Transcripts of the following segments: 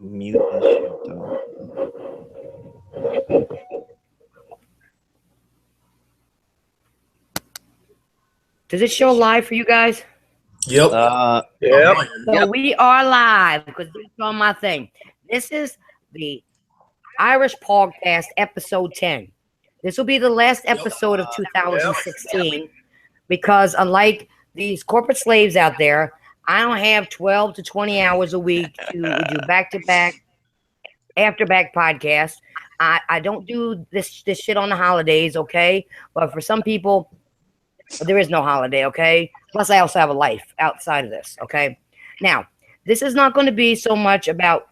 Mute this shit, though. Does it show live for you guys? Yep. So we are live because this is on my thing. This is the Irish Podcast episode 10. This will be the last episode of 2016 because unlike these corporate slaves out there, I don't have 12 to 20 hours a week to do back-to-back, after-back podcasts. I don't do this shit on the holidays, okay? But for some people, there is no holiday, okay? Plus, I also have a life outside of this, okay? Now, this is not going to be so much about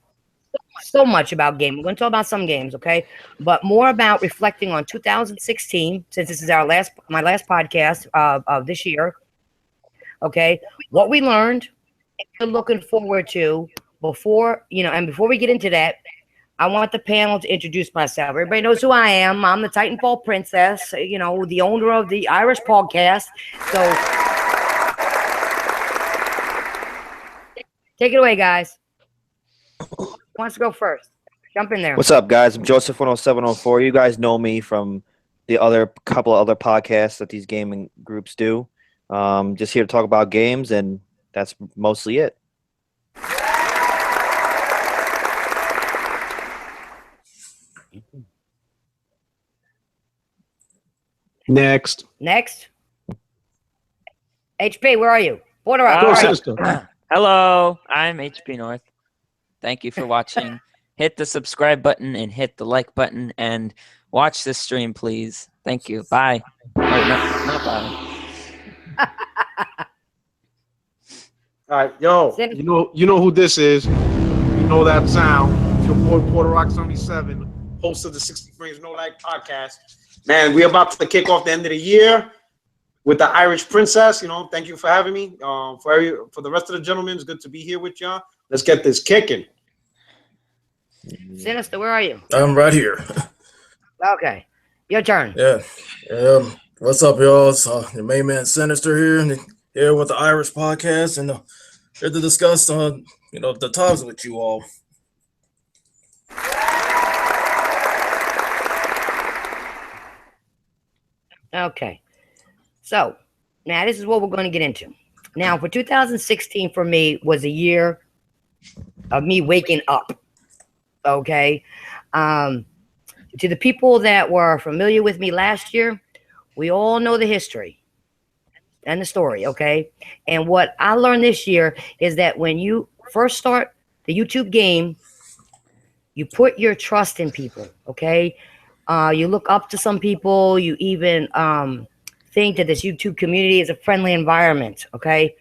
gaming. We're going to talk about some games, okay? But more about reflecting on 2016, since this is my last podcast of this year, okay? What we learned, and we're looking forward to before we get into that, I want the panel to introduce myself. Everybody knows who I am. I'm the TIPpawgcast princess, the owner of the Irish Podcast. So take it away, guys. Who wants to go first? Jump in there. What's up, guys? I'm Joseph 10704. You guys know me from the couple of other podcasts that these gaming groups do. Just here to talk about games, and that's mostly it. Next. HP, where are you? Border Hello, I'm HP North. Thank you for watching. Hit the subscribe button and hit the like button and watch this stream, please. Thank you. Bye. Not bye. All right, yo, you know who this is. You know that sound. It's your boy Porter Rock 77, host of the 60 Frames No Lag podcast. Man, we're about to kick off the end of the year with the Irish Princess. Thank you for having me. For the rest of the gentlemen, it's good to be here with y'all. Let's get this kicking. Sinister, where are you? I'm right here. Okay, your turn. Yeah. What's up, y'all? It's your main man Sinister here with the Irish Podcast, and here to discuss the topics with you all. Okay, so now this is what we're going to get into. Now, for 2016 for me was a year of me waking up. Okay, to the people that were familiar with me last year, we all know the history and the story. Okay, and what I learned this year is that when you first start the YouTube game, you put your trust in people. Okay. You look up to some people. You even think that this YouTube community is a friendly environment, okay?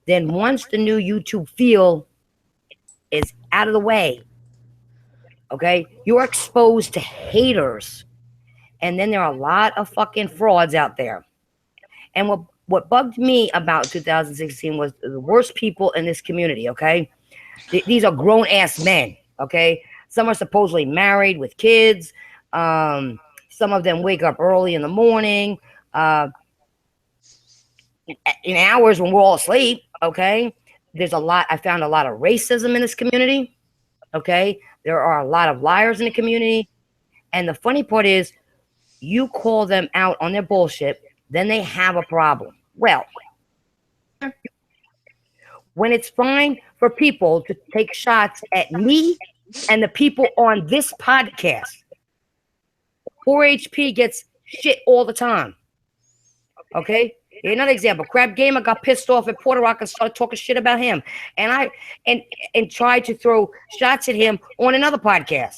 Then once the new YouTube feel is out of the way, okay, you're exposed to haters. And then there are a lot of fucking frauds out there. And what bugged me about 2016 was the worst people in this community, okay? These are grown-ass men, okay? Some are supposedly married with kids. Some of them wake up early in the morning, in hours when we're all asleep. Okay. I found a lot of racism in this community. Okay. There are a lot of liars in the community. And the funny part is you call them out on their bullshit, then they have a problem. Well, when it's fine for people to take shots at me and the people on this podcast, 4HP gets shit all the time. Okay? Another example. Crab Gamer got pissed off at Porter Rock and started talking shit about him. And I tried to throw shots at him on another podcast.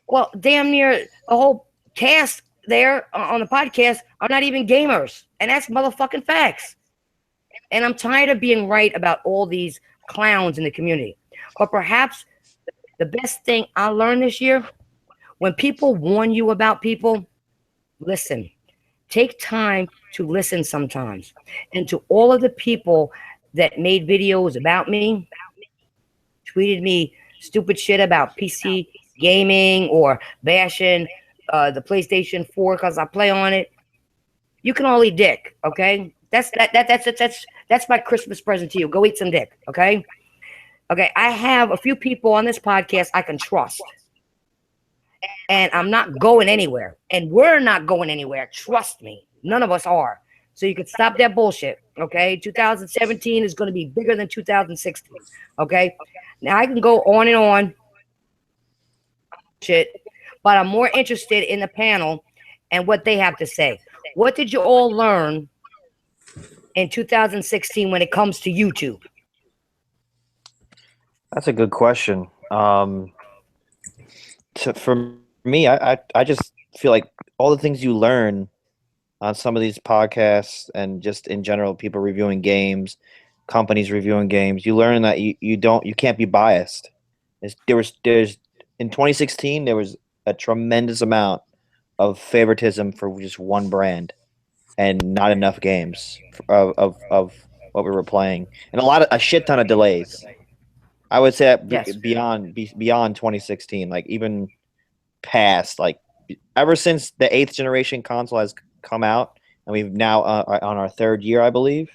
Well, damn near the whole cast there on the podcast are not even gamers. And that's motherfucking facts. And I'm tired of being right about all these clowns in the community. But perhaps the best thing I learned this year, when people warn you about people, listen. Take time to listen sometimes. And to all of the people that made videos about me, tweeted me stupid shit about PC gaming or bashing the PlayStation 4 because I play on it, you can all eat dick, okay? That's my Christmas present to you. Go eat some dick, okay? Okay, I have a few people on this podcast I can trust. And I'm not going anywhere. And we're not going anywhere. Trust me. None of us are. So you can stop that bullshit. Okay. 2017 is going to be bigger than 2016. Okay. Now I can go on and on. Shit. But I'm more interested in the panel and what they have to say. What did you all learn in 2016 when it comes to YouTube? That's a good question. For me, I just feel like all the things you learn on some of these podcasts and just in general, people reviewing games, companies reviewing games, you learn that you can't be biased. There's in 2016 there was a tremendous amount of favoritism for just one brand and not enough games of what we were playing, and a shit ton of delays. I would say that Yes. beyond 2016, like even past, like ever since the 8th generation console has come out, and we've now on our 3rd year, I believe,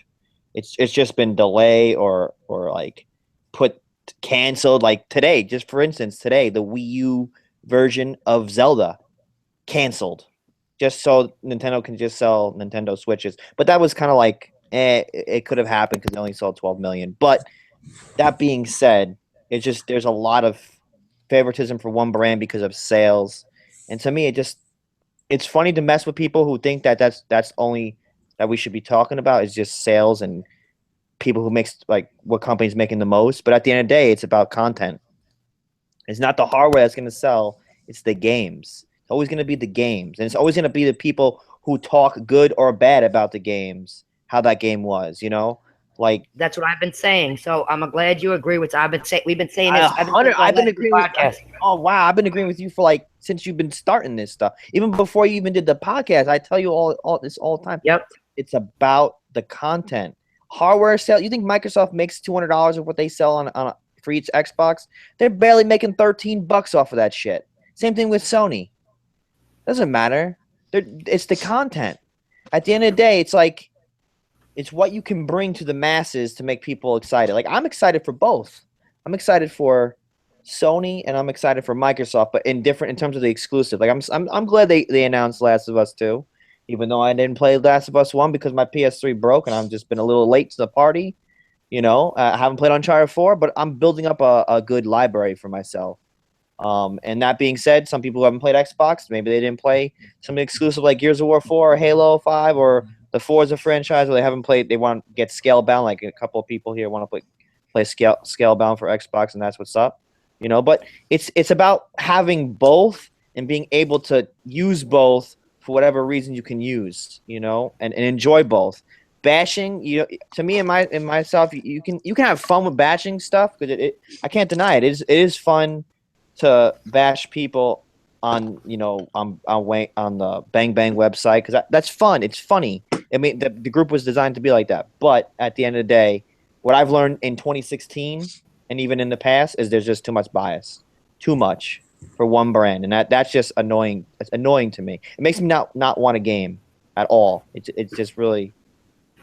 it's just been delay or like canceled. Like today, just for instance, today the Wii U version of Zelda canceled, just so Nintendo can just sell Nintendo Switches. But that was kind of like, it could have happened because they only sold 12 million. But that being said, it's just there's a lot of favoritism for one brand because of sales, and to me, it's funny to mess with people who think that that's only that we should be talking about is just sales and people who makes like what company's making the most. But at the end of the day, it's about content. It's not the hardware that's going to sell; it's the games. It's always going to be the games, and it's always going to be the people who talk good or bad about the games, how that game was, you know. Like that's what I've been saying. So I'm glad you agree with. I've been saying we've been saying this. I've been agreeing with. Oh wow, I've been agreeing with you for like since you've been starting this stuff. Even before you even did the podcast, I tell you all this all the time. Yep. It's about the content. Hardware sale. You think Microsoft makes $200 of what they sell on for each Xbox? They're barely making $13 off of that shit. Same thing with Sony. Doesn't matter. It's the content. At the end of the day, it's like. It's what you can bring to the masses to make people excited. Like I'm excited for both. I'm excited for Sony and I'm excited for Microsoft, but in terms of the exclusive. Like I'm glad they announced Last of Us 2, even though I didn't play Last of Us 1 because my PS3 broke and I've just been a little late to the party. You know, I haven't played Uncharted 4, but I'm building up a good library for myself. And that being said, some people who haven't played Xbox, maybe they didn't play some exclusive like Gears of War 4 or Halo 5 or the Forza franchise, or they haven't played. They want to get Scalebound. Like a couple of people here want to play Scalebound for Xbox, and that's what's up. You know, but it's about having both and being able to use both for whatever reason you can use. You know, and enjoy both. Bashing, you know, to me and myself, you can have fun with bashing stuff because I can't deny it. It is fun to bash people on the Bang Bang website because that's fun. It's funny. I mean, the group was designed to be like that. But at the end of the day, what I've learned in 2016 and even in the past is there's just too much bias, too much for one brand, and that's just annoying. It's annoying to me. It makes me not want a game at all. It's just really,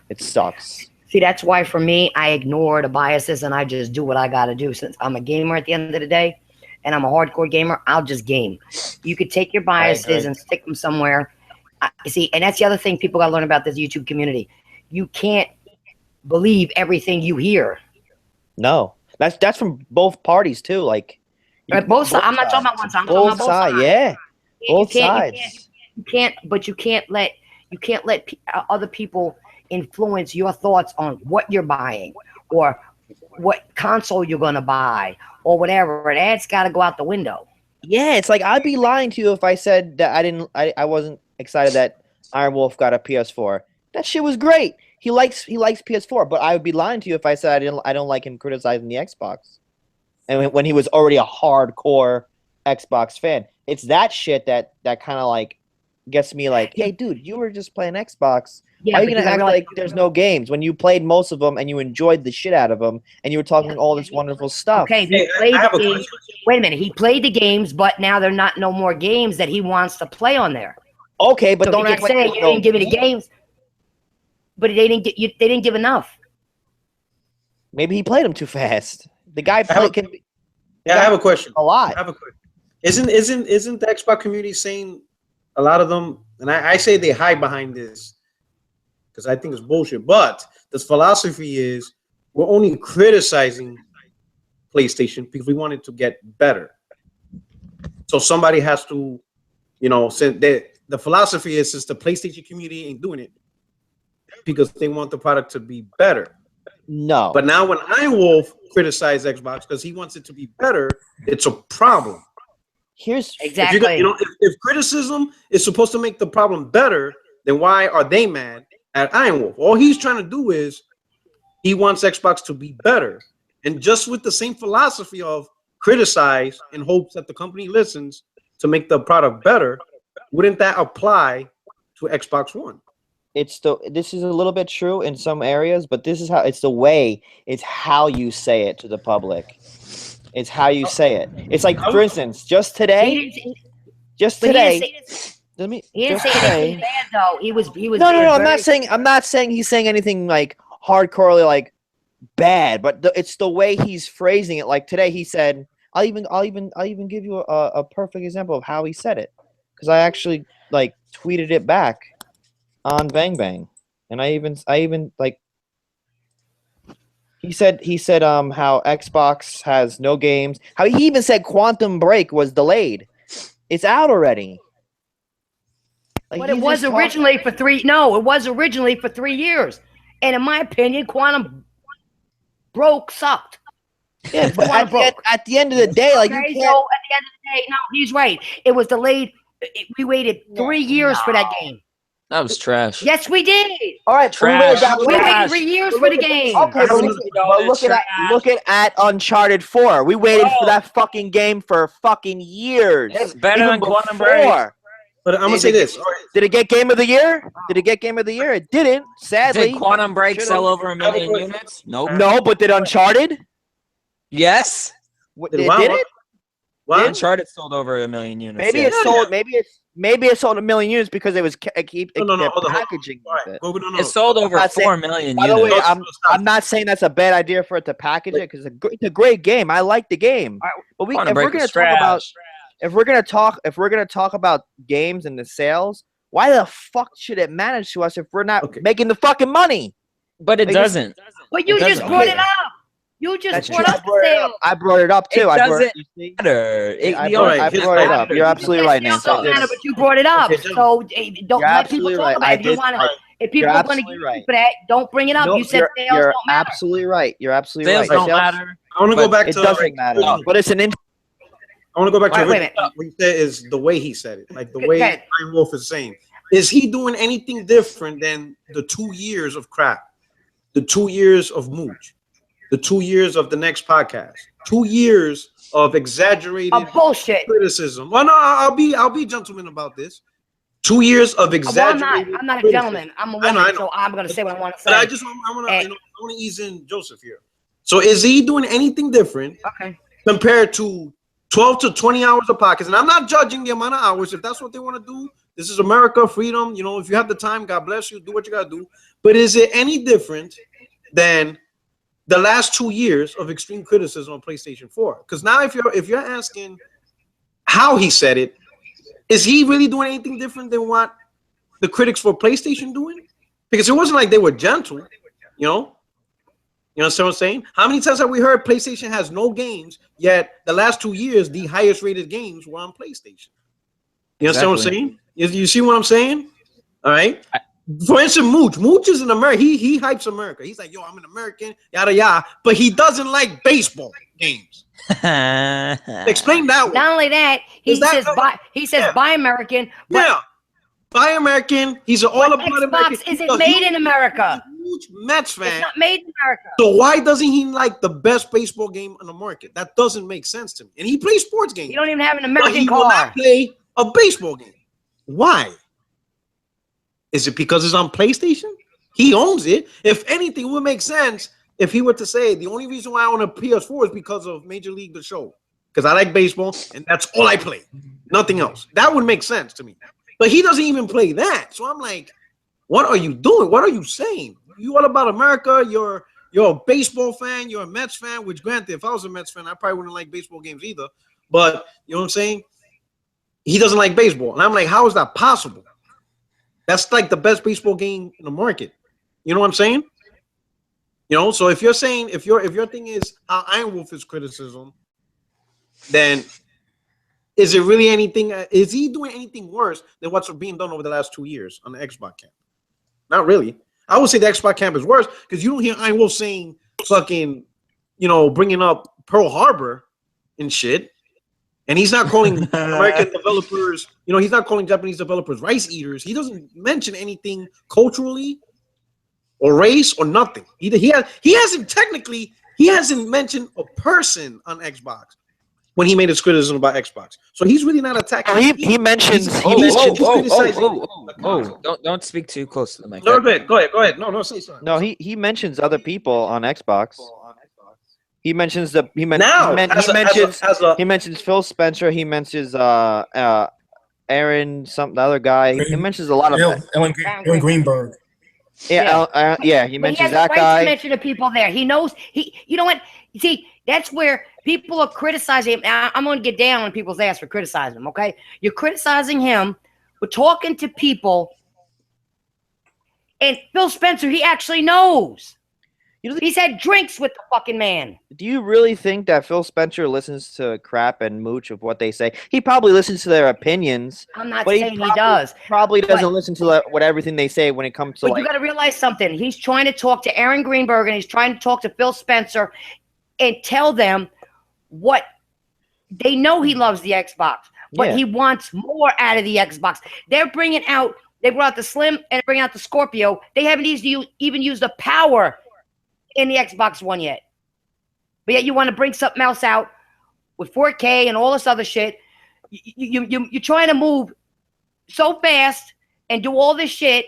it sucks. See, that's why for me, I ignore the biases and I just do what I got to do. Since I'm a gamer at the end of the day, and I'm a hardcore gamer, I'll just game. You could take your biases and stick them somewhere. See, and that's the other thing people got to learn about this YouTube community. You can't believe everything you hear. No, that's from both parties too. Like both sides. I'm not talking about one side. I'm talking about both sides. Yeah, both sides. You can't let other people influence your thoughts on what you're buying or what console you're gonna buy or whatever. That's got to go out the window. Yeah, it's like I'd be lying to you if I said that I wasn't excited that Iron Wolf got a PS4. That shit was great. He likes PS4, but I would be lying to you if I said I don't like him criticizing the Xbox. And when he was already a hardcore Xbox fan, it's that shit that kind of like gets me like, hey, dude, you were just playing Xbox. Yeah, why are you gonna act like there's no games when you played most of them and you enjoyed the shit out of them and you were talking all this wonderful stuff? Okay, he played the games. Wait a minute, he played the games, but now they're not no more games that he wants to play on there. Okay, but so don't act like you didn't give me the games, but they didn't give enough. Maybe he played them too fast. The guy can. Yeah, I have a question. A lot. I have a question. Isn't the Xbox community saying a lot of them? And I say they hide behind this because I think it's bullshit. But the philosophy is we're only criticizing PlayStation because we want it to get better. So somebody has to, since the philosophy is since the PlayStation community ain't doing it because they want the product to be better. No. But now when iWolf criticizes Xbox because he wants it to be better, it's a problem. Here's exactly. If criticism is supposed to make the problem better, then why are they mad at iWolf? All he's trying to do is he wants Xbox to be better. And just with the same philosophy of criticize in hopes that the company listens to make the product better, wouldn't that apply to Xbox One? This is a little bit true in some areas, but this is how it's how you say it to the public. It's how you say it. It's like, for instance, just today. He didn't say anything bad though. He was. No. I'm not saying he's saying anything like hardcorely like bad, but it's the way he's phrasing it. Like today, he said, "I'll even give you a perfect example of how he said it," because I actually like tweeted it back on Bang Bang, and I even like. He said how Xbox has no games. How he even said Quantum Break was delayed. It's out already. Like, but it was originally for 3. No, it was originally for 3 years. And in my opinion, Quantum Broke sucked. Yeah, but at the end of the day, like, okay, you can't. So at the end of the day, no, he's right. It was delayed. We waited 3 years for that game. That was trash. Yes, we did. All right, trash. We waited 3 years for the game. Okay, but look at Uncharted 4. We waited for that fucking game for fucking years. It's better than Quantum Break. But I'm gonna say this. Did it get Game of the Year? It didn't. Sadly. Did Quantum Break sell over 1 million units? Nope. No, but did Uncharted? Yes. Did it? What? Uncharted sold over 1 million units. Maybe it sold. Maybe it sold 1 million units because it was packaging. It sold over 4 million units. By the way, I'm not saying that's a bad idea for it to package it because it's a great game. I like the game. But if we're gonna talk about games and the sales, why the fuck should it matter to us if we're not making the fucking money? But it doesn't. But you just brought it up. You just brought up the sales. I brought it up too. It doesn't matter. I brought it up. You're absolutely right, Nancy. It doesn't matter, but you brought it up. So don't let people talk about it. If you want to, if people are going to give you for that, don't bring it up. You said sales don't matter. Absolutely right. You're absolutely right. Sales don't matter. I want to go back to. It doesn't matter. But it's an. I want to go back to what he said is the way he said it, like the way Iron Wolf is saying. Is he doing anything different than the 2 years of crap, the 2 years of mooch, the 2 years of the next podcast, 2 years of exaggerated bullshit criticism? Well, no, I'll be gentleman about this. 2 years of exaggerated. Well, I'm not a gentleman. I'm a woman, so I'm going to say what I want to say. But I want to ease in Joseph here. So is he doing anything different? Compared to 12 to 20 hours of podcasts? And I'm not judging the amount of hours. If that's what they want to do, this is America, freedom. If you have the time, God bless you. Do what you got to do. But is it any different than the last 2 years of extreme criticism on PlayStation 4? Because now if you're asking how he said it, is he really doing anything different than what the critics for PlayStation doing? Because it wasn't like they were gentle, You understand what I'm saying? How many times have we heard PlayStation has no games, yet the last 2 years, the highest rated games were on PlayStation? You understand what I'm saying? You see what I'm saying? All right. For instance, Mooch is an American. He hypes America. He's like, yo, I'm an American, yada yada. But he doesn't like baseball games. Explain that one. Not only that, he says buy American. Yeah. Buy American. He's all about Xbox American. Xbox isn't made in America. Huge Mets fan. It's not made in America. So why doesn't he like the best baseball game on the market? That doesn't make sense to me. And he plays sports games. You don't even have an American he car. Will not play a baseball game. Why? Is it because it's on PlayStation? He owns it. If anything, it would make sense if he were to say the only reason why I own a PS4 is because of Major League The Show. Because I like baseball and that's all I play. Nothing else. That would make sense to me. But he doesn't even play that. So I'm like, what are you doing? What are you saying? You all about America, your you're a baseball fan, you're a Mets fan, which granted, if I was a Mets fan, I probably wouldn't like baseball games either. But you know what I'm saying? He doesn't like baseball. And I'm like, how is that possible? That's like the best baseball game in the market. You know what I'm saying? You know, so if you're saying if your thing is how Iron Wolf is criticism, then is it really anything? Is he doing anything worse than what's being done over the last 2 years on the Xbox camp? Not really. I would say the Xbox camp is worse because you don't hear Iron Wolf saying fucking, you know, bringing up Pearl Harbor and shit. And he's not calling American developers, you know, he's not calling Japanese developers rice eaters. He doesn't mention anything culturally or race or nothing. He hasn't mentioned a person on Xbox when he made his criticism about Xbox. So he's really not attacking. He mentions. Don't speak too close to the mic. No, go ahead. No, say something. No, he mentions other people on Xbox. He mentions he mentions Phil Spencer. He mentions Aaron, the other guy. He mentions a lot of Ellen Greenberg. Yeah, he mentions that guy. He has the mention of people there. He knows you know what? See, that's where people are criticizing him. I'm going to get down on people's ass for criticizing him, okay? You're criticizing him. We're talking to people. And Phil Spencer, he actually knows. He's had drinks with the fucking man. Do you really think that Phil Spencer listens to crap and mooch of what they say? He probably listens to their opinions. I'm not saying he does. Probably doesn't listen to what everything they say when it comes to. But you got to realize something. He's trying to talk to Aaron Greenberg and he's trying to talk to Phil Spencer and tell them what they know. He loves the Xbox, but he wants more out of the Xbox. They brought out the Slim and bring out the Scorpio. They haven't even used the power in the Xbox One yet. But yet you want to bring something else out with 4K and all this other shit. You're trying to move so fast and do all this shit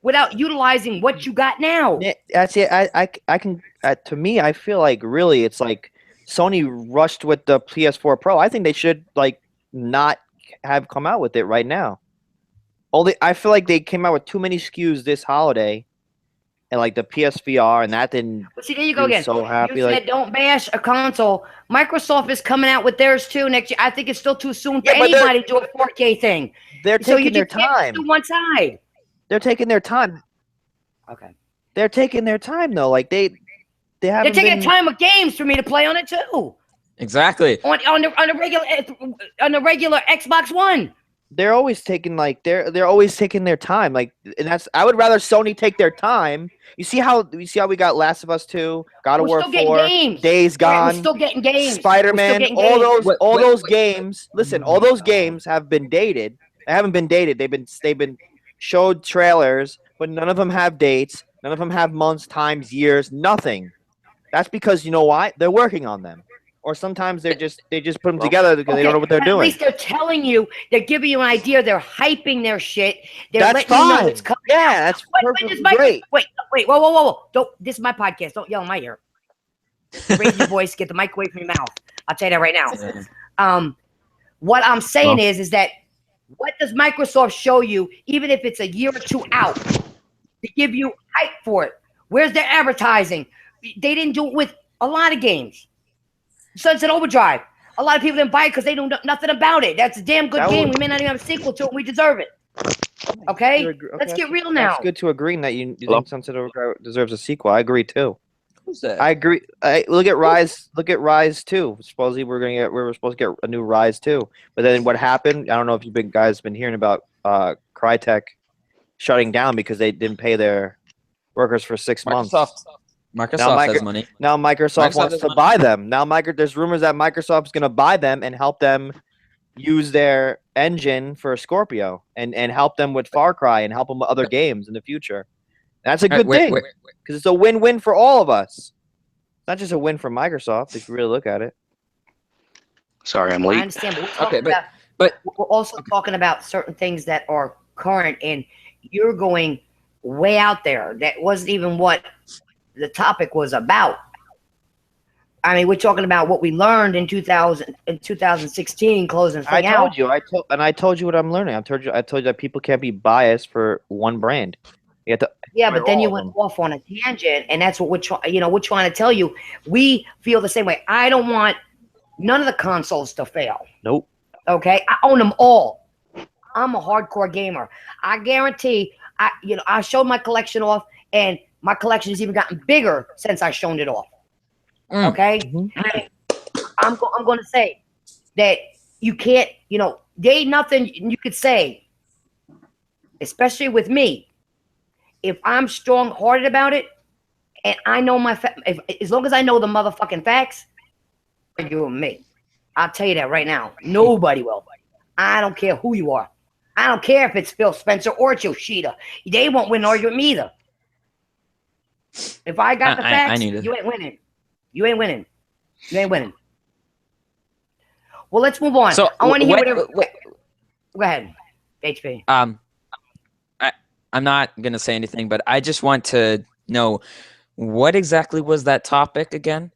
without utilizing what you got now. Yeah, that's it. I can to me, I feel like really it's like Sony rushed with the PS4 Pro. I think they should like not have come out with it right now. I feel like they came out with too many SKUs this holiday. And like the PSVR, and that didn't. But see, there you go again. So happy, you said don't bash a console. Microsoft is coming out with theirs too next year. I think it's still too soon for anybody to do a 4K thing. They're taking their time. Do one side. They're taking their time. Okay. They're taking their time though. Like they haven't. They're taking the time with games for me to play on it too. Exactly. On the regular Xbox One. They're always taking they're always taking their time. Like, and that's I would rather Sony take their time. You see how we got Last of Us 2, God of War 4, Days Gone, we're still getting games. Spider-Man, all those games. Listen, all those games have been dated. They haven't been dated. They've been showed trailers, but none of them have dates. None of them have months, times, years, nothing. That's because you know why? They're working on them. Or sometimes they just put them together because they don't know what they're doing. At least they're telling you, they're giving you an idea, they're hyping their shit. That's letting fine. you know it's coming. Yeah, that's perfectly great. Wait, whoa. This is my podcast. Don't yell in my ear. Raise your voice, get the mic away from your mouth. I'll tell you that right now. What I'm saying is that what does Microsoft show you, even if it's a year or two out, to give you hype for it? Where's their advertising? They didn't do it with a lot of games. Sunset Overdrive. A lot of people didn't buy it because they know nothing about it. That's a damn good game. We may not even have a sequel to it. We deserve it. Okay? Let's get real now. It's good to agree that you think Sunset Overdrive deserves a sequel. I agree too. Who's that? I agree. Look at Rise. Look at Rise 2. Supposedly we're supposed to get a new Rise 2. But then what happened? I don't know if you guys been hearing about Crytek shutting down because they didn't pay their workers for 6 months. Microsoft has money. Now Microsoft wants to buy them. Now there's rumors that Microsoft's going to buy them and help them use their engine for Scorpio and help them with Far Cry and help them with other games in the future. That's a good thing because it's a win-win for all of us. Not just a win for Microsoft if you really look at it. Sorry, I'm late. I understand, but we're also talking about certain things that are current, and you're going way out there. That wasn't even what the topic was about. I mean, we're talking about what we learned in 2016, closing thing out. I told you what I'm learning. I told you that people can't be biased for one brand. You have to Yeah, but then you all of went them. off on a tangent, and that's what we're trying. We're trying to tell you. We feel the same way. I don't want none of the consoles to fail. Nope. Okay, I own them all. I'm a hardcore gamer. I guarantee. I showed my collection off, and my collection has even gotten bigger since I shown it off. Okay, I'm going to say that you can't. There ain't nothing you could say, especially with me. If I'm strong-hearted about it, and I know as long as I know the motherfucking facts, argue with me. I'll tell you that right now. Nobody will. I don't care who you are. I don't care if it's Phil Spencer or it's Yoshida. They won't win an argument with me either. If I got the facts, you ain't winning. You ain't winning. You ain't winning. Well, let's move on. So I want to hear whatever. Go ahead, HP. I'm not gonna say anything, but I just want to know what exactly was that topic again?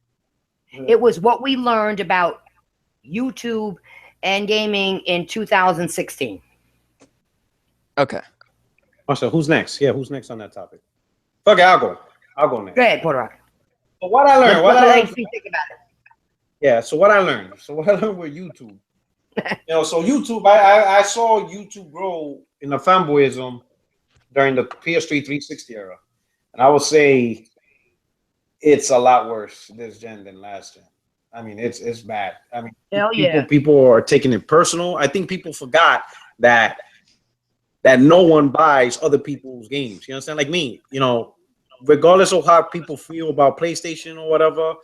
It was what we learned about YouTube and gaming in 2016. Okay. Oh, so who's next? Yeah, who's next on that topic? Fuck it, I'll go next. Go ahead, Puerto Rock. But what I learned, Think about it. Yeah, so what I learned with YouTube. So YouTube, I saw YouTube grow in the fanboyism during the PS3 360 era. And I would say it's a lot worse this gen than last gen. I mean, it's bad. I mean, people are taking it personal. I think people forgot that no one buys other people's games. You understand? Like me, regardless of how people feel about PlayStation or whatever,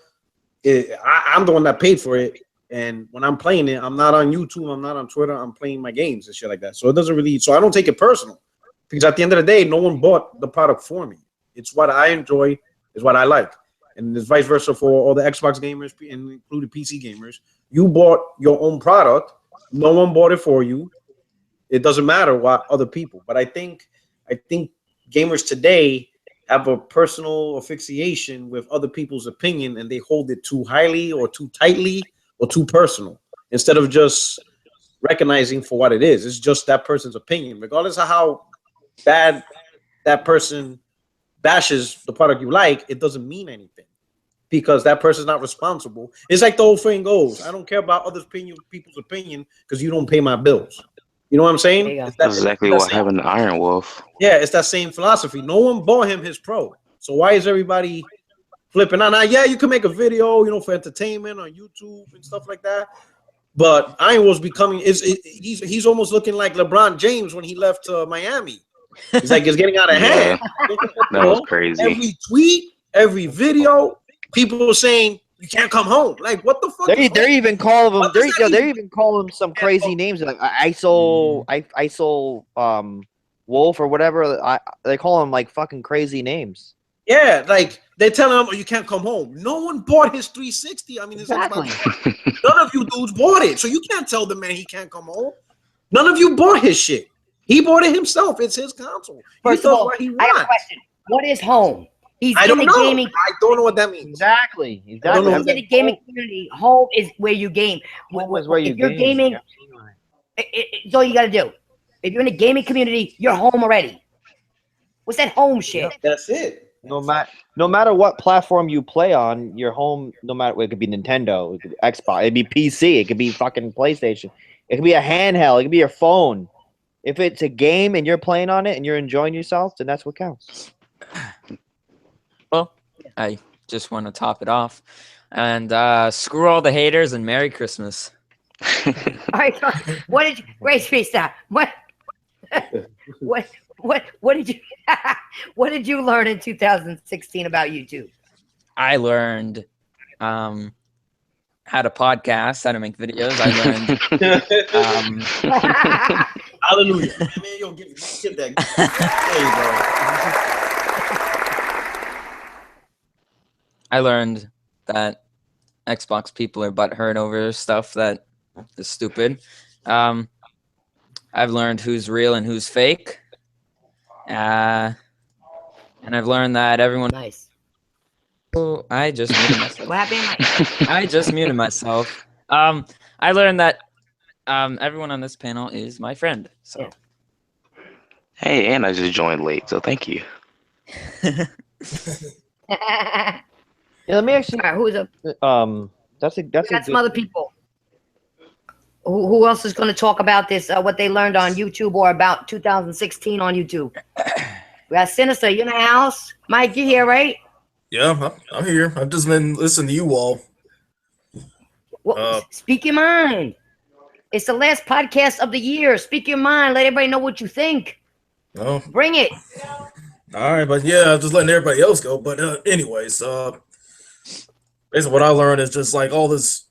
I'm the one that paid for it. And when I'm playing it, I'm not on YouTube, I'm not on Twitter, I'm playing my games and shit like that. So it doesn't really, so I don't take it personal. Because at the end of the day, no one bought the product for me. It's what I enjoy, is what I like. And it's vice versa for all the Xbox gamers, including PC gamers. You bought your own product. No one bought it for you. It doesn't matter what other people. But I think gamers today have a personal asphyxiation with other people's opinion, and they hold it too highly or too tightly or too personal, instead of just recognizing for what it is. It's just that person's opinion, regardless of how bad that person bashes the product you like. It doesn't mean anything because that person's not responsible. It's like the old saying goes, I don't care about other people's opinion because you don't pay my bills. You know what I'm saying? That's exactly what happened to Iron Wolf. Yeah, it's that same philosophy. No one bought him his pro. So why is everybody flipping out? Now, yeah, you can make a video, for entertainment on YouTube and stuff like that. But Iron Wolf's becoming he's almost looking like LeBron James when he left Miami. He's like, it's getting out of hand. That was crazy. Every tweet, every video, people are saying you can't come home. Like, what the fuck? They're even calling them. They're even calling them some crazy names like ISO Wolf or whatever. They call them like fucking crazy names. Yeah, like they're telling him, oh, you can't come home. No one bought his 360. I mean, exactly. None of you dudes bought it, so you can't tell the man he can't come home. None of you bought his shit. He bought it himself. It's his console. First of all, I have a question. What is home? He's I don't in know. the gaming. I don't know what that means. Exactly. He's in the gaming community. Home is where you game. Home is where you if you're game. gaming, it's all you got to do. If you're in the gaming community, you're home already. What's that home shit? Yep, that's it. No matter what platform you play on, your home, no matter, it could be Nintendo, it could be Xbox, it'd be PC, it could be fucking PlayStation, it could be a handheld, it could be your phone. If it's a game and you're playing on it and you're enjoying yourself, then that's what counts. Well, I just want to top it off, and screw all the haters and Merry Christmas. All right, what did you, Grace Pizza? What did you what did you learn in 2016 about YouTube? I learned how to podcast, how to make videos. I learned hallelujah. Man, yo, give that. There you go. I learned that Xbox people are butthurt over stuff that is stupid. I've learned who's real and who's fake. And I've learned that everyone. Nice. Oh, I just muted myself. What happened? I just muted myself. I learned that everyone on this panel is my friend. So. Yeah. Hey, and I just joined late, so thank you. Yeah, let me actually. All right, who's up? That's We a got good. some other people. Who else is going to talk about this? What they learned on YouTube or about 2016 on YouTube? We got Sinister. You in the house? Mike, you here, right? Yeah, I'm here. I've just been listening to you all. Well, speak your mind. It's the last podcast of the year. Speak your mind. Let everybody know what you think. No. Bring it. All right, but yeah, I'm just letting everybody else go. But anyways, basically what I learned is just like all this,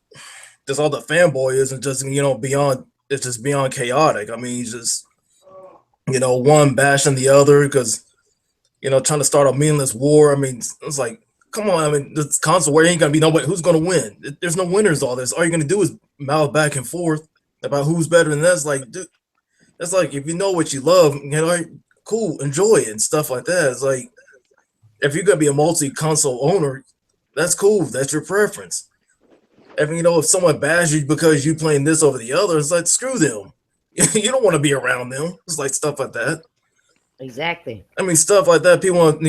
just all the fanboy isn't just beyond. It's just beyond chaotic. I mean, just one bashing the other because trying to start a meaningless war. I mean, it's like, come on. I mean, this console war ain't gonna be nobody who's gonna win. There's no winners. All this, all you're gonna do is mouth back and forth about who's better than that's like, dude. That's like if you know what you love, cool, enjoy it and stuff like that. It's like if you're gonna be a multi-console owner, that's cool. That's your preference. If someone bashes you because you playing this over the other, it's like screw them. You don't want to be around them. It's like stuff like that. Exactly. I mean, stuff like that. People want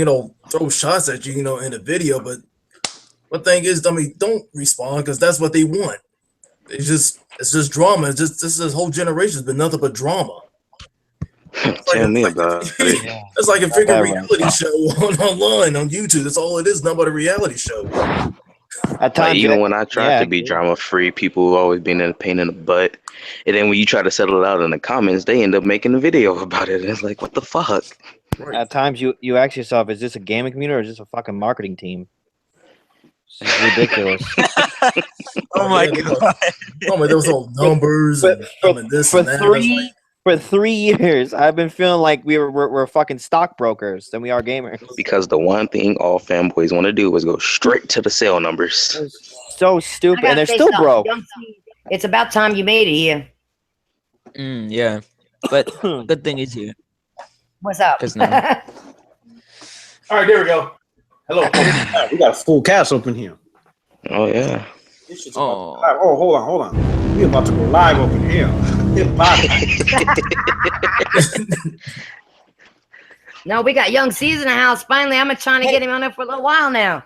throw shots at you, in the video, but the thing is, I mean, don't respond because that's what they want. It's just drama. It's just this whole generation's been nothing but drama. Tell me about it. It's like a freaking reality show online on YouTube. That's all it is, nothing but a reality show. At times, Like, even when I tried to be drama free, people always been in a pain in the butt. And then when you try to settle it out in the comments, they end up making a video about it. And it's like, what the fuck? Right. At times, you ask yourself, is this a gaming community or is this a fucking marketing team? It's ridiculous. Oh my god! Oh my, those old numbers and this for and that. For 3 years, I've been feeling like we're fucking stockbrokers than we are gamers. Because the one thing all fanboys want to do is go straight to the sale numbers. So stupid, I and they're gotta say still something. broke. It's about time you made it here. Yeah, but good thing he's here. What's up? 'Cause now- All right, there we go. Hello. We got a full cast open here. Oh yeah. This shit's about to go live. Oh, hold on. We're about to go live over here. No, we got Young C's in the house. Finally, I've been trying to get him on there for a little while now.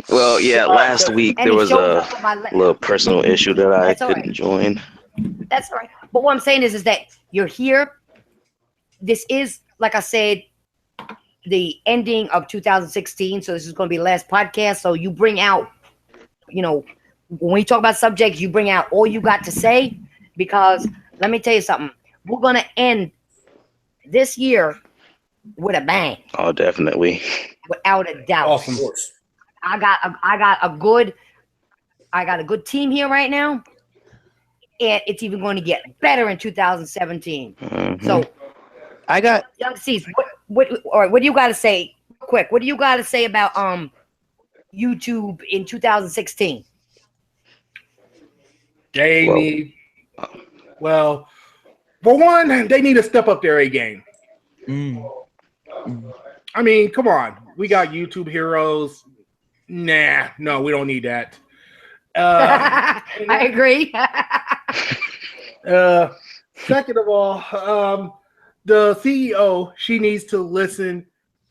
Well, yeah. Last week And there he was showed a up on my little personal issue that I That's all couldn't right. join. That's all right. But what I'm saying is that you're here. This is, like I said, the ending of 2016. So this is going to be the last podcast. So you bring out, when we talk about subjects, you bring out all you got to say. Because let me tell you something. We're going to end this year with a bang. Oh, definitely. Without a doubt. Awesome. I got a good team here right now. And it's even going to get better in 2017. Mhm. So I got Young C's, what do you got to say? Quick, what do you got to say about YouTube in 2016? They need. Well, for one, they need to step up their A game. I mean, come on. We got YouTube heroes. Nah, no, we don't need that. I agree. Second of all, the CEO, she needs to listen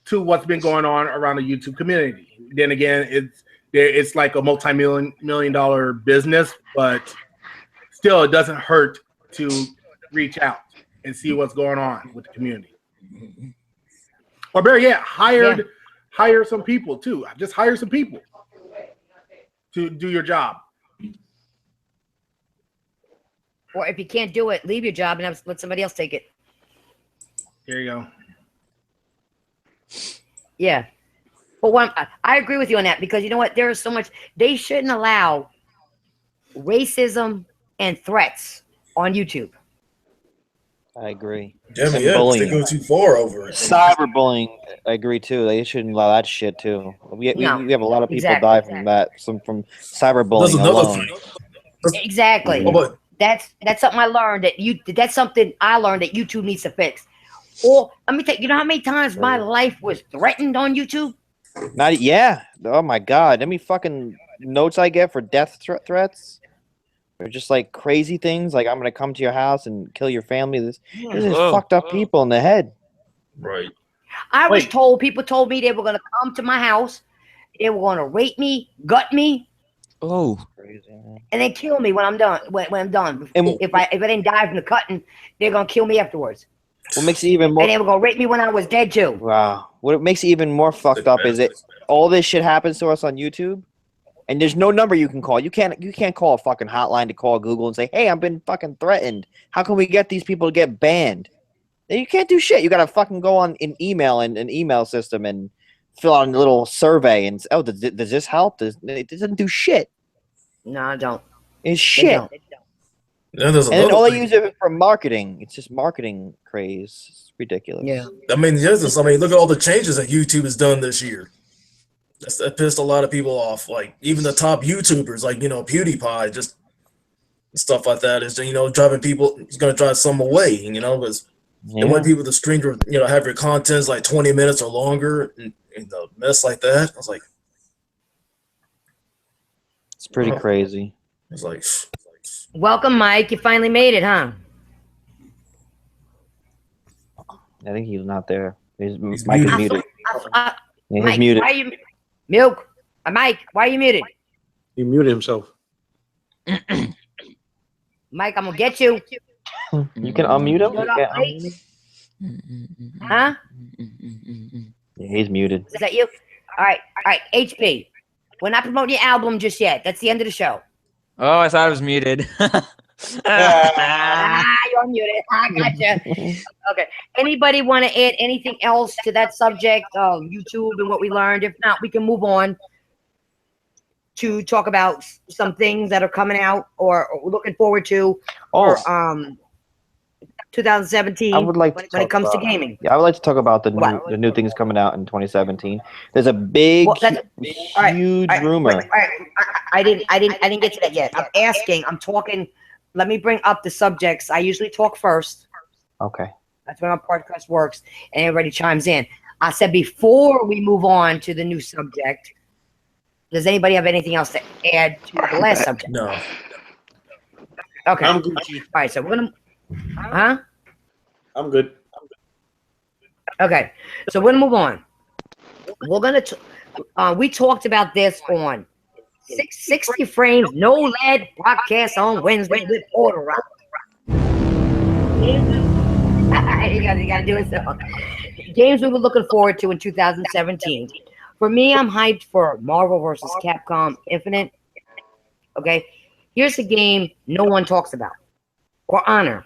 to what's been going on around the YouTube community. Then again, it's like a multi-million dollar business, but still, it doesn't hurt to reach out and see what's going on with the community. Or better yet, hire some people too. Just hire some people to do your job. Or if you can't do it, leave your job and let somebody else take it. There you go. Yeah. But I agree with you on that because you know what? There is so much. They shouldn't allow racism and threats on YouTube. I agree. Damn, And yeah, 'cause they bullying. go too far over it. Cyberbullying, I agree too. They shouldn't allow that shit too. We have a lot of people die from that, from cyberbullying That's another alone. thing. Exactly. Oh, but That's something I learned that's something I learned that YouTube needs to fix. Or let me tell you, know how many times my life was threatened on YouTube? Oh my god. How many fucking notes I get for death threats? They're just like crazy things, like I'm gonna come to your house and kill your family. This is fucked up people in the head. right. I was told, people told me they were going to come to my house. They were going to rape me, gut me. Oh. And then kill me when I'm done. When I'm done. And if I didn't die from the cutting, they're going to kill me afterwards. what makes it even more... And they were going to rape me when I was dead too. Wow. What makes it even more fucked up is that all this shit happens to us on YouTube, and there's no number you can call. You can't call a fucking hotline to call Google and say, hey, I've been fucking threatened. How can we get these people to get banned? You can't do shit. You gotta fucking go on an email and an email system and fill out a little survey and say, oh, does this help? It doesn't do shit. No, I don't. It's shit. And then all they use it for marketing. It's just marketing craze. It's ridiculous. Yeah. I mean, look at all the changes that YouTube has done this year. That pissed a lot of people off. Like even the top YouTubers, like PewDiePie, just stuff like that is driving people. It's gonna drive some away, because they want people to stream your, have your contents like 20 minutes or longer, and mess like that. I was like, it's pretty crazy. It's like, welcome, Mike. You finally made it, huh? I think he's not there. He's muted. muted. Mike, he's muted. Why are you, Milk? Mike, why are you muted? He muted himself. Mike, I'm gonna get you. You can unmute him. Huh? Yeah, he's muted. Is that you? All right. HP. We're not promoting your album just yet. That's the end of the show. Oh, I thought I was muted. You're muted. I gotcha. Okay. Anybody want to add anything else to that subject of YouTube and what we learned? If not, we can move on to talk about some things that are coming out or looking forward to. Or 2017. I would like when it comes to gaming. Yeah, I would like to talk about the new things coming out in 2017. There's a big, huge rumor. All right. I didn't get to that yet. I'm talking. Let me bring up the subjects. I usually talk first. Okay. That's when our podcast works, and everybody chimes in. I said before we move on to the new subject, does anybody have anything else to add to the last subject? No. Okay. I'm good. All right. So we're gonna. Huh? I'm good. Okay. So we're gonna move on. We're gonna. We talked about this on 60 frames, no lead podcast on Wednesday with Porter Rock. You gotta do it. So. Games we were looking forward to in 2017. For me, I'm hyped for Marvel vs. Capcom Infinite. Okay, here's a game no one talks about. For Honor.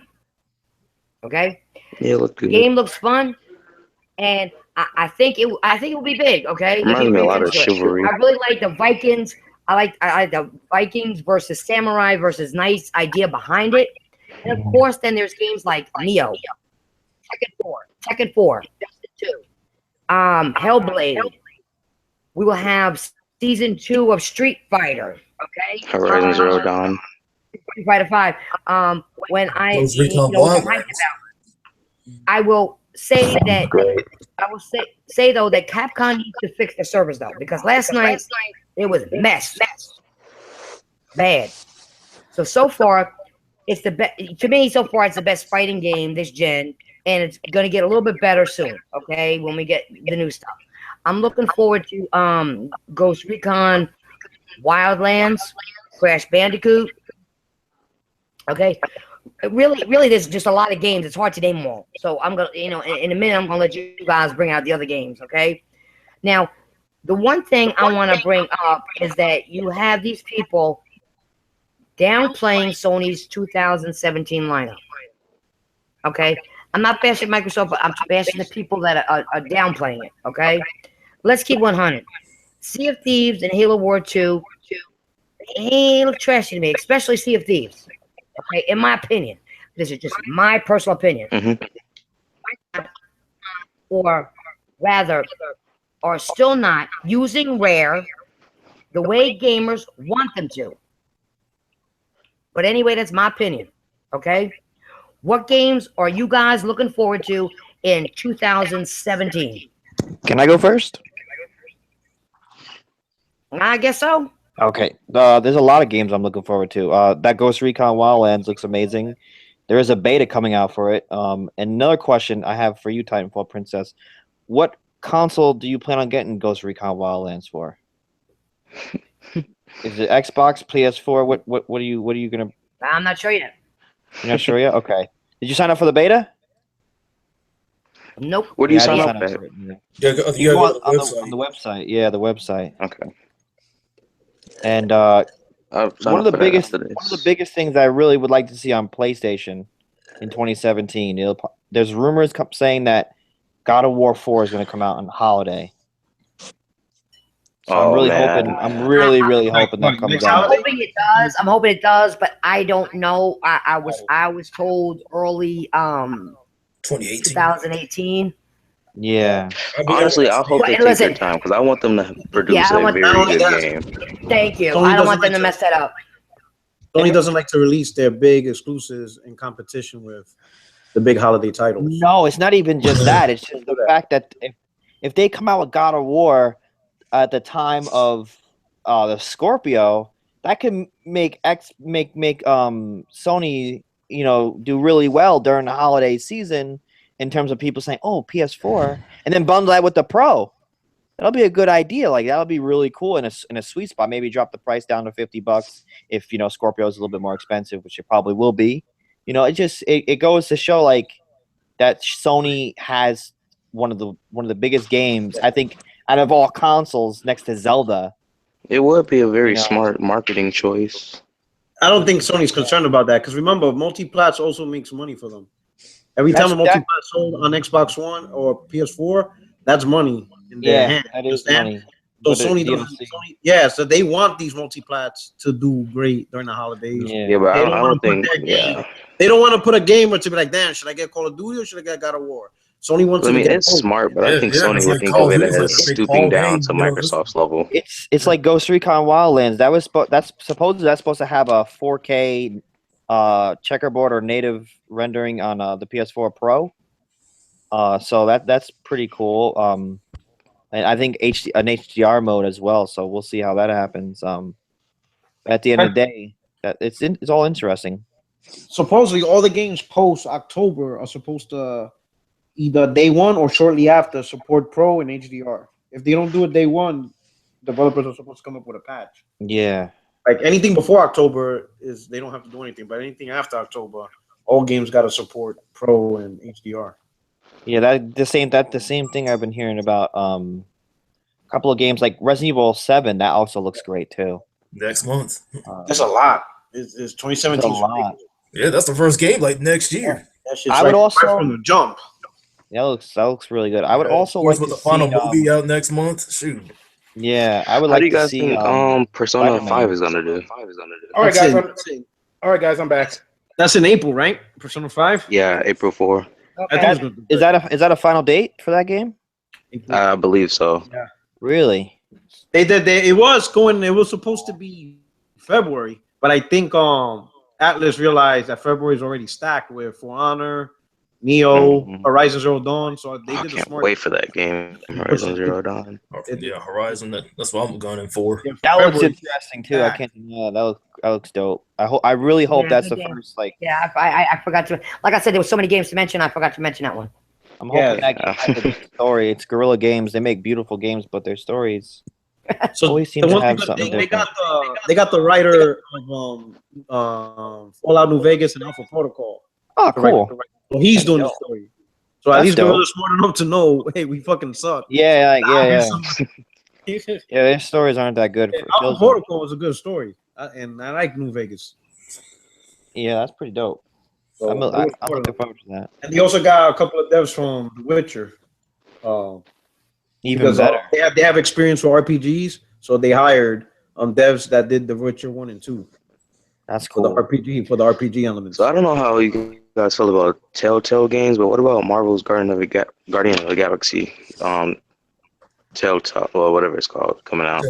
Okay. Yeah, look good. Game looks fun, and I think it will be big. Okay. Reminds me a lot of Chivalry. I really like the Vikings. I like the Vikings versus Samurai versus Knights idea behind it. And of course, then there's games like Neo, Tekken 4, Destiny 2, Hellblade. We will have season 2 of Street Fighter. Okay. Horizon Zero Dawn. Street Fighter 5. When I I will say that say though that Capcom needs to fix their servers though, because last night it was a mess. Bad. So far it's the best to me. So far it's the best fighting game this gen, and it's gonna get a little bit better soon. Okay, when we get the new stuff. I'm looking forward to Ghost Recon Wildlands, Crash Bandicoot. Okay. Really, there's just a lot of games. It's hard to name them all. So I'm gonna, in a minute, I'm gonna let you guys bring out the other games. Okay. Now, the one thing I want to bring up is that you have these people downplaying Sony's 2017 lineup. Okay. I'm not bashing Microsoft, but I'm bashing the people that are downplaying it. Okay. Let's keep 100. Sea of Thieves and Halo War 2. They look trashy to me, especially Sea of Thieves. Okay, in my opinion, this is just my personal opinion. Or rather, are still not using Rare the way gamers want them to. But anyway, that's my opinion. Okay, what games are you guys looking forward to in 2017? Can I go first? I guess so. Okay. There's a lot of games I'm looking forward to. That Ghost Recon Wildlands looks amazing. There is a beta coming out for it. And another question I have for you, Titanfall Princess. what console do you plan on getting Ghost Recon Wildlands for? Is it Xbox, PS4? What are you gonna? I'm not sure yet. You're not sure yet? Okay. Did you sign up for the beta? Nope. Where do you I sign didn't up at? for it, yeah. You You gotta go go to the on website. the website. Yeah, the website. Okay. And I'll sign one up of the for that biggest after one of the this. biggest things I really would like to see on PlayStation in 2017. There's rumors saying that God of War 4 is going to come out on holiday. So I'm Oh really man, hoping. I'm really hoping that comes next out. I'm hoping it does. I'm hoping it does, but I don't know. I was told early 2018. 2018. Yeah. honestly, I hope they But take listen, their time because I want them to produce Yeah, I don't a want- very Not only good that, game. thank you. Sony I don't doesn't want them like to to- mess that up. Sony doesn't like to release their big exclusives in competition with the big holiday titles. No, it's not even just that. It's just the fact that if they come out with God of War at the time of the Scorpio, that can make Sony, do really well during the holiday season in terms of people saying, "Oh, PS4," and then bundle that with the Pro. That'll be a good idea. Like that'll be really cool in a sweet spot. Maybe drop the price down to $50 if Scorpio is a little bit more expensive, which it probably will be. It goes to show like that Sony has one of the biggest games, I think, out of all consoles next to Zelda. It would be a very You know. smart marketing choice. I don't think Sony's concerned about that because remember, multi-plats also makes money for them. Every time a That's- multi-plat sold on Xbox One or PS4, that's money in their hand. That is Understand? money. So But the Sony DLC doesn't. So they want these multi-plats to do great during the holidays. Yeah, but They I don't wanna don't put think. their game- Yeah, They don't want to put a game or to be like, damn, should I get Call of Duty or should I get God of War? Sony wants I you to mean get it's both. smart, but I think Yeah, Sony it's would like think Call of of it Duty, as it's like a big stooping ball down game, to you know, this- Microsoft's level. It's like Ghost Recon Wildlands. That's supposed to have a 4K checkerboard or native rendering on the PS4 Pro. So that's pretty cool. And I think an HDR mode as well. So we'll see how that happens. At the end of the day, it's all interesting. Supposedly, all the games post October are supposed to either day one or shortly after support Pro and HDR. If they don't do it day one, developers are supposed to come up with a patch. Yeah. Like anything before October is they don't have to do anything, but anything after October, all games got to support Pro and HDR. Yeah, that's the same thing I've been hearing about. A couple of games like Resident Evil 7 that also looks great too. Next month. That's a lot. It's 2017. That's a lot. Yeah, that's the first game like next year. That shit's I would right also- from the jump. That looks really good. I would Yeah, also of course, like with to the final see. movie out next month. Shoot. Yeah, I would How like do you to guys see. think Persona Spider-Man. 5 is gonna do? All right, That's guys. it. All right, guys. I'm back. That's in April, right? Persona 5. Yeah, April 4. I think it's gonna do Is that a final date for that game? April. I believe so. Really? It was supposed to be February, but I think Atlas realized that February is already stacked with For Honor, Neo, Mhm. Horizon Zero Dawn. So they I did a can't smart. wait for that game. Horizon Zero Dawn. Yeah, Horizon. That's what I'm gunning for. Yeah, That looks February. interesting too. I can't deny that looks dope. I really hope Yeah, that's good the game. first. Like, Yeah, I forgot to. Like I said, there were so many games to mention. I forgot to mention that one. I'm hoping Yeah. that game has a good story. It's Guerrilla Games. They make beautiful games, but their stories So always seem the to one have thing something they different. got the writer of Fallout New Vegas and Alpha Protocol. Oh, cool. So he's That's doing the dope. story. So at That's least dope. Guerrilla's smart enough to know, hey, we fucking suck. Yeah. Yeah. Yeah, their stories aren't that good. Alpha Protocol was a good story, and I like New Vegas. Yeah, that's pretty dope. So I'm they were smart looking enough. forward to that. And they also got a couple of devs from The Witcher. Even Because better. they have experience with RPGs, so they hired devs that did The Witcher 1 and 2 That's for the cool. RPG elements. So I don't know how you guys feel about Telltale games, but what about Marvel's Guardian of the Galaxy? Telltale or whatever it's called coming out.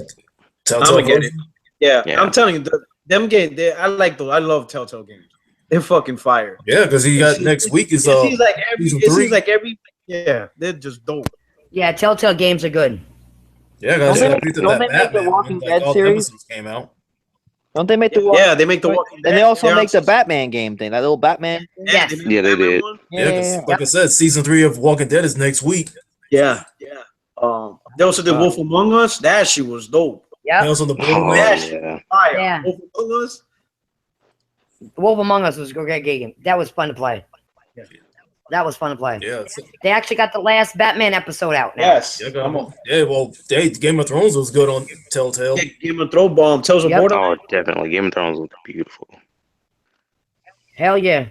Telltale I'ma get it. Yeah, Yeah. I'm telling you, them games. I like those. I love Telltale games. They're fucking fire. Yeah, because he got next week is It seems like season it 3. seems like every yeah, they're just dope. Yeah, Telltale games are good. Yeah, guys, Don't I they- picked up don't that they make the Batman Walking when, Dead all the series? episodes came out. Don't they make the Yeah, they make the Walking and they Dead. also They're make on the Batman game thing, that little Batman thing? Yes. made the Yeah, they Batman did. one. Yeah, 'cause like I said, season 3 of Walking Dead is next week. Yeah. They also did Wolf Among Us. That shit was dope. Yeah. Tales on the Oh, Borderlands. yeah. Fire. Yeah. Wolf Among Us. Wolf Among Us was a great game. That was fun to play. Yeah. That was fun to play. Yeah. They actually got the last Batman episode out now. Yes. Game of Thrones was good on Telltale. Game of Thrones bomb. Tales of Yep. Borderlands. Oh, definitely. Game of Thrones was beautiful. Hell yeah.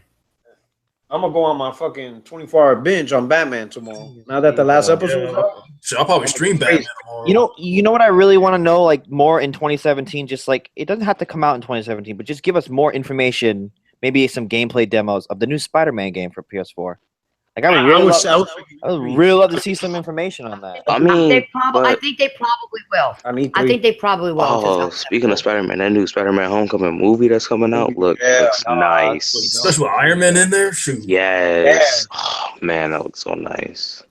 I'm gonna go on my fucking 24-hour binge on Batman tomorrow. Now that the last episode was out. Shit, I'll probably stream Batman tomorrow. You know what I really want to know, like more in 2017. Just like it doesn't have to come out in 2017, but just give us more information. Maybe some gameplay demos of the new Spider-Man game for PS4. Like I would really love to see some information on that. I mean, I think they probably will. I think they probably will. Oh, speaking of Spider-Man, that new Spider-Man Homecoming movie that's coming out looks nice. Especially with Iron Man in there. Shoot. Yes. Oh, man, that looks so nice.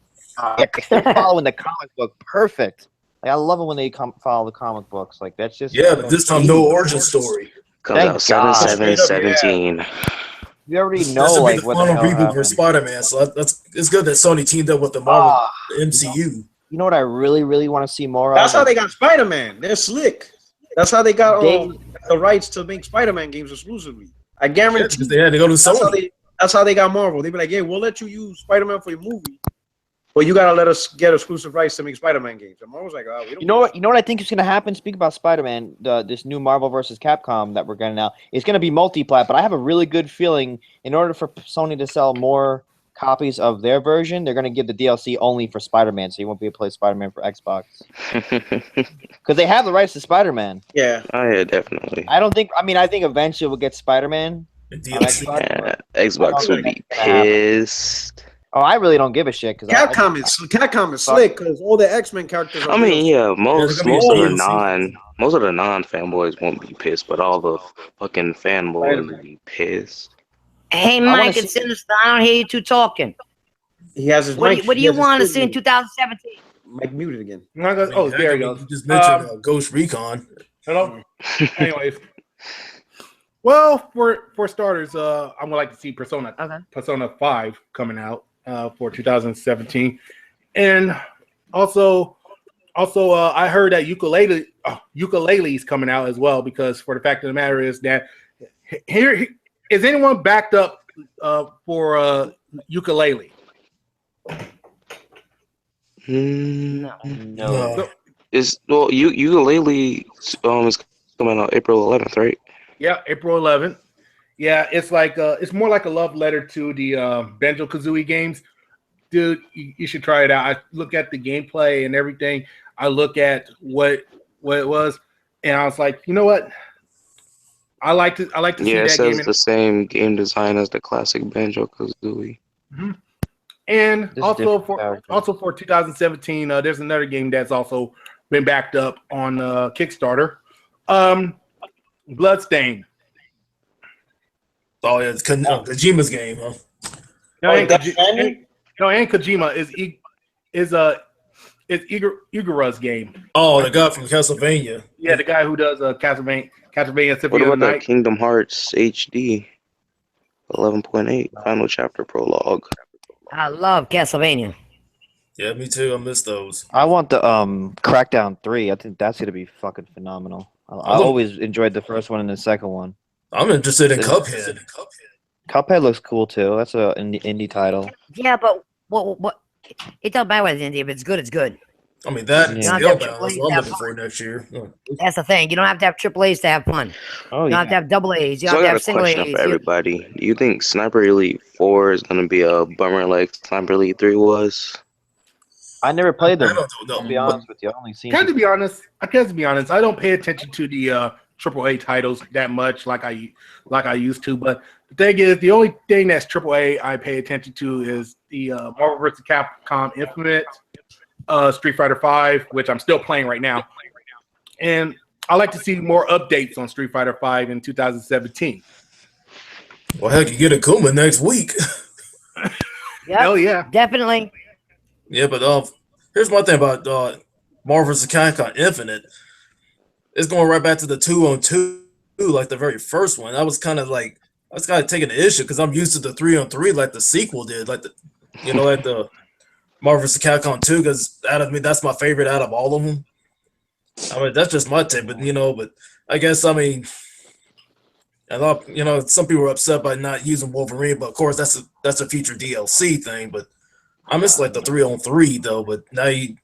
Yeah, 'cause they're following the comic book perfect. Like I love it when they follow the comic books. Like that's just But this time no origin story. Comes out 7/7/17. You already This know will be like the what final the hell reboot for happened. Spider-Man. So it's good that Sony teamed up with the Marvel the MCU. You know what I really want to see more That's of? how they got Spider-Man. They're slick. That's how they got the rights to make Spider-Man games exclusively. I guarantee. Because they had to go to Sony. That's how they got Marvel. They be like, "Yeah, we'll let you use Spider-Man for your movie, but you gotta let us get exclusive rights to make Spider-Man games." And Marvel's like, "Oh, we don't." You know what I think is gonna happen? Speak about Spider-Man, this new Marvel versus Capcom that we're getting now. It's gonna be multi-plat, but I have a really good feeling in order for Sony to sell more copies of their version, they're gonna give the DLC only for Spider-Man, so you won't be able to play Spider-Man for Xbox. Because they have the rights to Spider-Man. Yeah. Oh yeah, definitely. I think eventually we'll get Spider-Man. On Xbox, Yeah, Xbox would be pissed. Oh, I really don't give a shit because Capcom is slick because all the X-Men characters. I mean, yeah, most of the DLC. non fanboys won't be pissed, but all the fucking fanboys will be pissed. Hey, Mike and Sinister, I don't hear you two talking. He has his What mic. do you want to see in 2017? Mike muted again. Oh, there you go. You just mentioned Ghost Recon. Hello. Anyways, well, for starters, I would like to see Persona 5 coming out for 2017, and also I heard that ukulele is coming out as well, because for the fact of the matter is that here is anyone backed up for ukulele? no. Ukulele is coming out April 11th, right? Yeah, April 11th. Yeah, it's like it's more like a love letter to the Banjo-Kazooie games. Dude, you should try it out. I look at the gameplay and everything. I look at what it was, and I was like, you know what? I like to see that game. Yeah, it says the same game design as the classic Banjo-Kazooie. Mm-hmm. And also for 2017, there's another game that's also been backed up on Kickstarter. Bloodstain. Oh yeah, it's Kojima's game, huh? No, ain't Kojima is Igara's game. Oh, the guy from Castlevania. Yeah, the guy who does Castlevania What Symphony about of the that Night. Kingdom Hearts HD 11.8 final chapter prologue? I love Castlevania. Yeah, me too. I miss those. I want the Crackdown 3. I think that's gonna be fucking phenomenal. I always enjoyed the first one and the second one. I'm interested in Cuphead. Cuphead looks cool too. That's a indie title. Yeah, but what? It doesn't matter what it's indie. If it's good, it's good. I mean, that Yeah. Scalebound, that's what I'm looking for next year. That's the thing. You don't have to have triple A's to have fun. Oh You don't yeah. have to have double A's. You So don't I have got to a have single question A's. for everybody. Do you think Sniper Elite 4 is going to be a bummer like Sniper Elite 3 was? I never played them. I don't know. To be honest with you, I only seen. To be honest, I don't pay attention to the AAA titles that much like I used to. But the thing is, the only thing that's AAA I pay attention to is the Marvel vs. Capcom Infinite, Street Fighter 5, which I'm still playing right now, and I like to see more updates on Street Fighter 5 in 2017. Well, heck, you get a Kuma next week. Yep, Hell yeah! definitely. Yeah, but here's my thing about Marvel vs. Capcom Infinite. It's going right back to the 2-on-2, like the very first one. I was kind of taking the issue because I'm used to the 3-on-3 like the sequel did, like the Marvel vs. Capcom 2 because that's my favorite out of all of them. I mean, that's just my take, but but I guess I mean, some people are upset by not using Wolverine, but of course that's a future DLC thing. But I miss like the 3-on-3 though. But now you're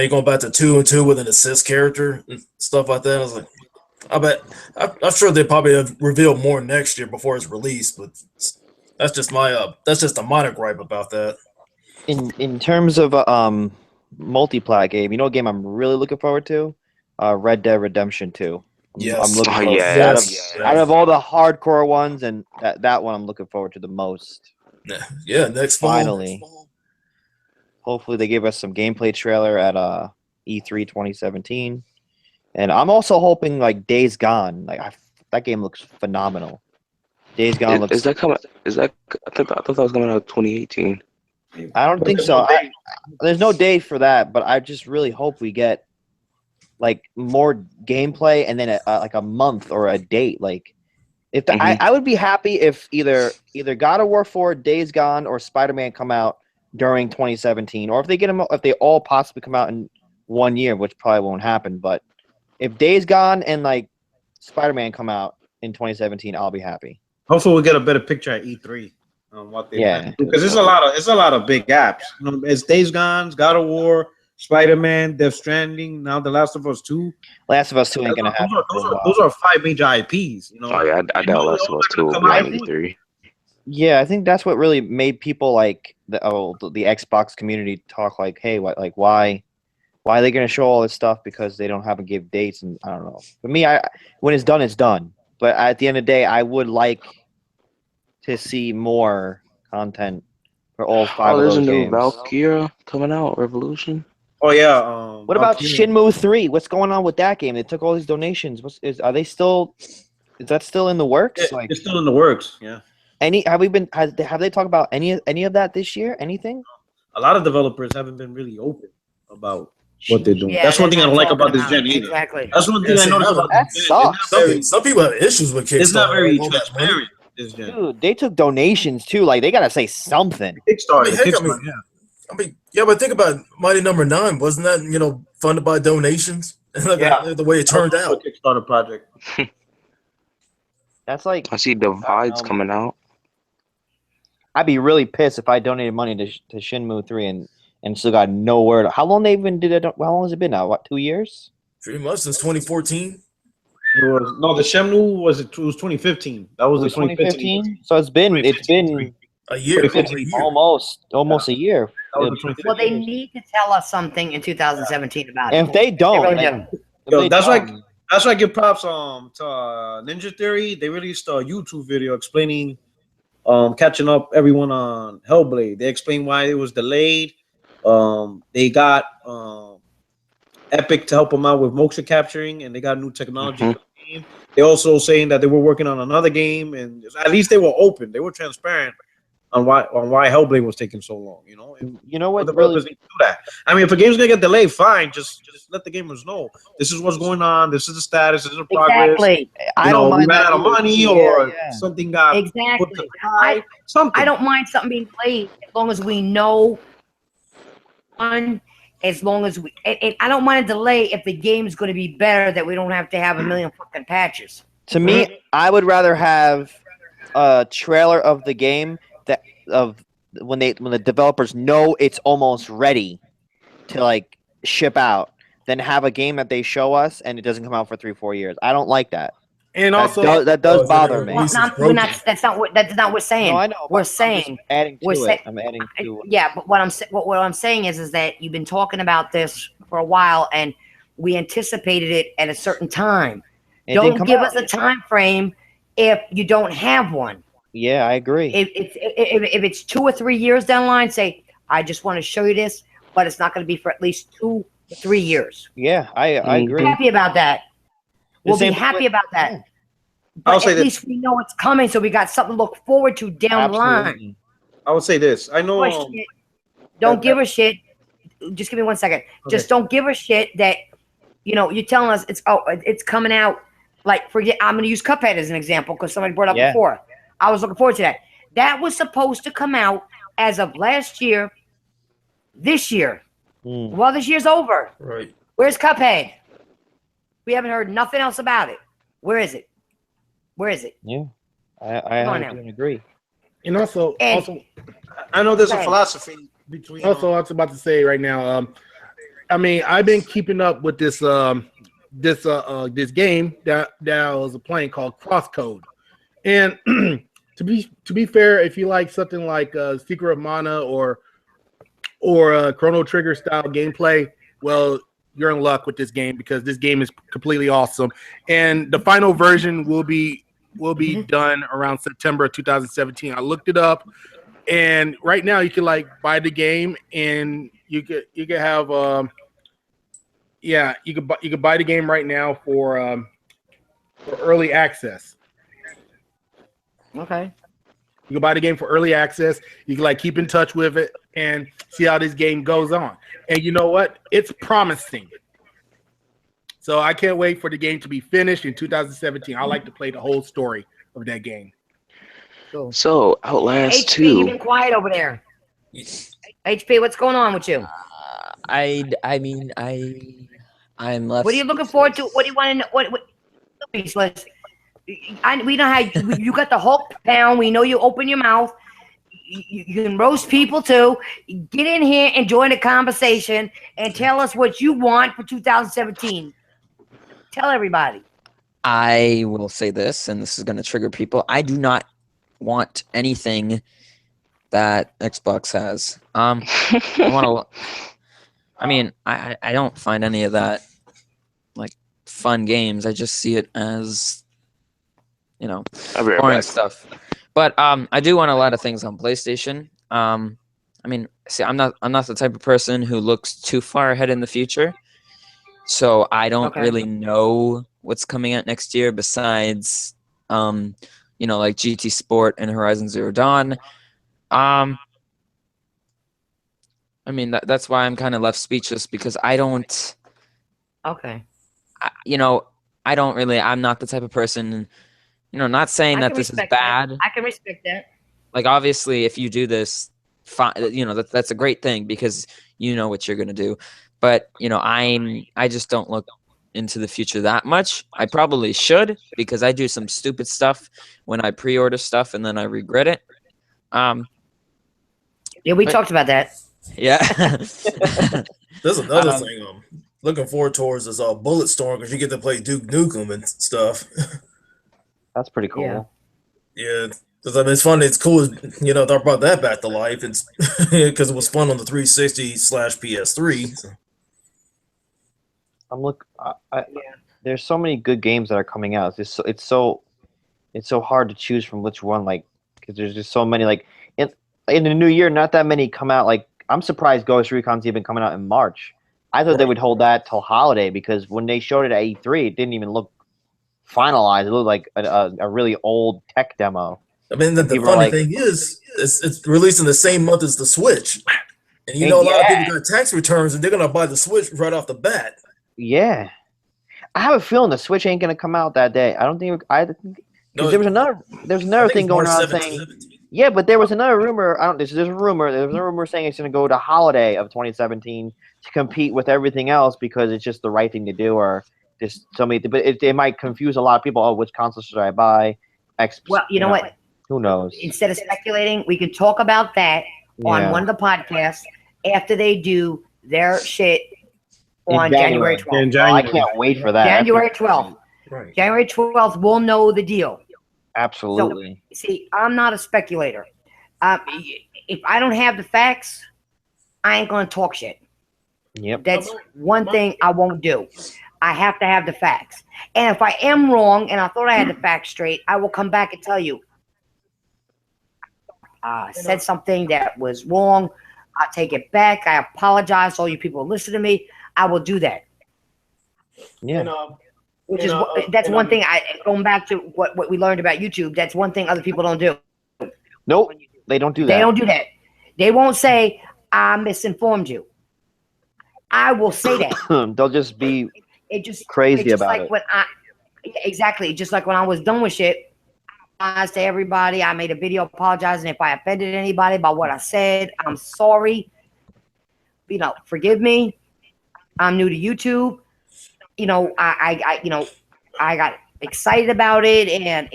going back to 2-on-2 with an assist character and stuff like that. I was like, I'm sure they probably have revealed more next year before it's released, but that's just a minor gripe about that. In terms of multiplayer game, you know what game I'm really looking forward to? Red Dead Redemption 2. Yes. I'm looking forward out of all the hardcore ones, and that one I'm looking forward to the most. Yeah, next fall. Finally. Hopefully they give us some gameplay trailer at E3 2017. And I'm also hoping like Days Gone. That game looks phenomenal. Days Gone looks. Is that coming? I thought that was coming out 2018. I don't think so. There's no date for that, but I just really hope we get like more gameplay and then like a month or a date. Like if I would be happy if either God of War 4, Days Gone, or Spider-Man come out during 2017, or if they all possibly come out in 1 year, which probably won't happen. But if Days Gone and like Spider-Man come out in 2017, I'll be happy. Hopefully, we'll get a better picture at E3 on what they because it's a lot of big apps. It's Days Gone, God of War, Spider-Man, Death Stranding, now The Last of Us 2. Last of Us 2 ain't gonna happen. Those are 5 major IPs. Oh yeah, I doubt Last of Us 2 will be on E3. Yeah, I think that's what really made people like the Xbox community talk like, hey, why are they going to show all this stuff? Because they don't have to give dates, and I don't know. For me, when it's done, it's done. But at the end of the day, I would like to see more content for all 5 of those games. There's a new Valkyria coming out, Revolution. Oh yeah. What about Shenmue 3? What's going on with that game? They took all these donations. Is that still in the works? It's still in the works. Yeah. Have they talked about any of that this year? Anything? A lot of developers haven't been really open about what they're doing. Yeah, that's one thing I don't like about this gen either. Exactly. That's one thing I noticed about that sucks. Some people have issues with Kickstarter. It's not very transparent. This gen. Dude, they took donations too. Like they gotta say something. Kickstarter. But think about Mighty Number 9. Wasn't that funded by donations? The way it turned out. Kickstarter project. That's like I see Divide's coming out. I'd be really pissed if I donated money to Shenmue 3 and still got no word. How long they even did it? How long has it been now? What, 2 years? Pretty much since 2014. The Shenmue was 2015. That was the 2015. So it's been a year. Almost a year. Well, they need to tell us something in 2017 about it. And if they don't, that's why I give props to Ninja Theory. They released a YouTube video explaining catching up everyone on Hellblade. They explained why it was delayed. They got Epic to help them out with motion capturing, and they got new technology for the game. They also saying that they were working on another game, and at least they were open. They were transparent on why Hellblade was taking so long. You know what? The developers need to do that. I mean, if a game's gonna get delayed, fine. Just let the gamers know this is what's going on. This is the status. This is the progress. Exactly. I don't mind we ran out of money or something got exactly. Put to high, something. I don't mind something being delayed as long as we know. As long as I don't mind a delay if the game's going to be better, that we don't have to have a million fucking patches. To me, I would rather have a trailer of the game when the developers know it's almost ready to like ship out than have a game that they show us and it doesn't come out for 3-4 years. I don't like that. And also that does bother me. That's not what we're saying. No, I know. We're saying I'm adding to it. Yeah, but what I'm saying is that you've been talking about this for a while, and we anticipated it at a certain time. Don't give us a time frame if you don't have one. Yeah, I agree. If it's 2 or 3 years down the line, say I just want to show you this, but it's not going to be for at least 2 to 3 years. Yeah, I agree. We're happy about that. We'll be happy about that. But at least we know it's coming, so we got something to look forward to down the line. I would say this. I know. Don't give a shit. Just give me 1 second. Okay. Just don't give a shit that you're telling us it's coming out. Like I'm going to use Cuphead as an example because somebody brought it up before. I was looking forward to that. That was supposed to come out as of last year, this year. Mm. Well, this year's over. Right. Where's Cuphead? We haven't heard nothing else about it. Where is it? Where is it? Yeah, I Come on 100% agree. And also, I know there's a Right. philosophy between. also, I was about to say right now. I mean, I've been keeping up with this this game that I was playing called Crosscode, and to be fair, if you like something like Secret of Mana or Chrono Trigger style gameplay, well, you're in luck with this game because this game is completely awesome. And the final version will be done around September 2017. I looked it up, and right now you can like buy the game, and you could have you could buy the game right now for early access. Okay. You can buy the game for early access. You can like keep in touch with it and see how this game goes on. And you know what? It's promising. So I can't wait for the game to be finished in 2017. I like to play the whole story of that game. Cool. So Outlast HP, you've 2. been quiet over there. HP, what's going on with you? I'm left. What are you looking forward to? What do you want to know? What let's, we know how you got the Hulk down. We know you open your mouth. You can roast people too. Get in here and join the conversation and tell us what you want for 2017. Tell everybody. I will say this, and this is going to trigger people. I do not want anything that Xbox has. I want to. I mean, I don't find any of that like fun games. I just see it as, you know, boring stuff. But I do want a lot of things on PlayStation. I mean, see, I'm not the type of person who looks too far ahead in the future, so I don't really know what's coming out next year besides, you know, like GT Sport and Horizon Zero Dawn. I mean, that's why I'm kind of left speechless because I don't. Okay. You know, I don't really. I'm not the type of person. You know, not saying that this is bad. I can respect that. Like, obviously, if you do this, you know, that's a great thing because you know what you're gonna do. But you know, I just don't look into the future that much. I probably should because I do some stupid stuff when I pre-order stuff and then I regret it. Yeah, we talked about that. Yeah. There's another thing I'm looking forward towards is Bulletstorm because you get to play Duke Nukem and stuff. That's pretty cool. Yeah, because I mean, it's fun. It's cool. You know, they brought that back to life. It's because it was fun on the 360/PS3. So. There's so many good games that are coming out. It's so hard to choose from which one. Like, because there's just so many. Like in the new year, not that many come out. Like, I'm surprised Ghost Recon's even coming out in March. I thought they would hold that till holiday because when they showed it at E3, it didn't even look finalized. It looked like a really old tech demo. I mean, the funny thing is, it's releasing the same month as the Switch, and you know a lot of people got tax returns, and they're gonna buy the Switch right off the bat. Yeah, I have a feeling the Switch ain't gonna come out that day. I don't think there was another thing going on saying. Yeah, but there was another rumor. There's a rumor saying it's gonna go to holiday of 2017 to compete with everything else because it's just the right thing to do, or just so many. But it might confuse a lot of people. Oh, which console should I buy? Well, you know what? Who knows? Instead of speculating, we can talk about that on one of the podcasts after they do their shit on January 12th. I can't wait for that. January 12th. Right. January 12th, we'll know the deal. Absolutely. So, see, I'm not a speculator. If I don't have the facts, I ain't going to talk shit. Yep. That's one thing I won't do. I have to have the facts. And if I am wrong and I thought I had the facts straight, I will come back and tell you. Said something that was wrong. I'll take it back. I apologize to all you people who listen to me. I will do that. Yeah. That's one thing. Going back to what we learned about YouTube. That's one thing other people don't do. Nope, they don't do that. They don't do that. They won't say I misinformed you. I will say that. They'll just be crazy about it. Exactly. Just like when I was done with shit. I apologized to everybody. I made a video apologizing if I offended anybody by what I said. I'm sorry. forgive me. I'm new to YouTube. I got excited about it, and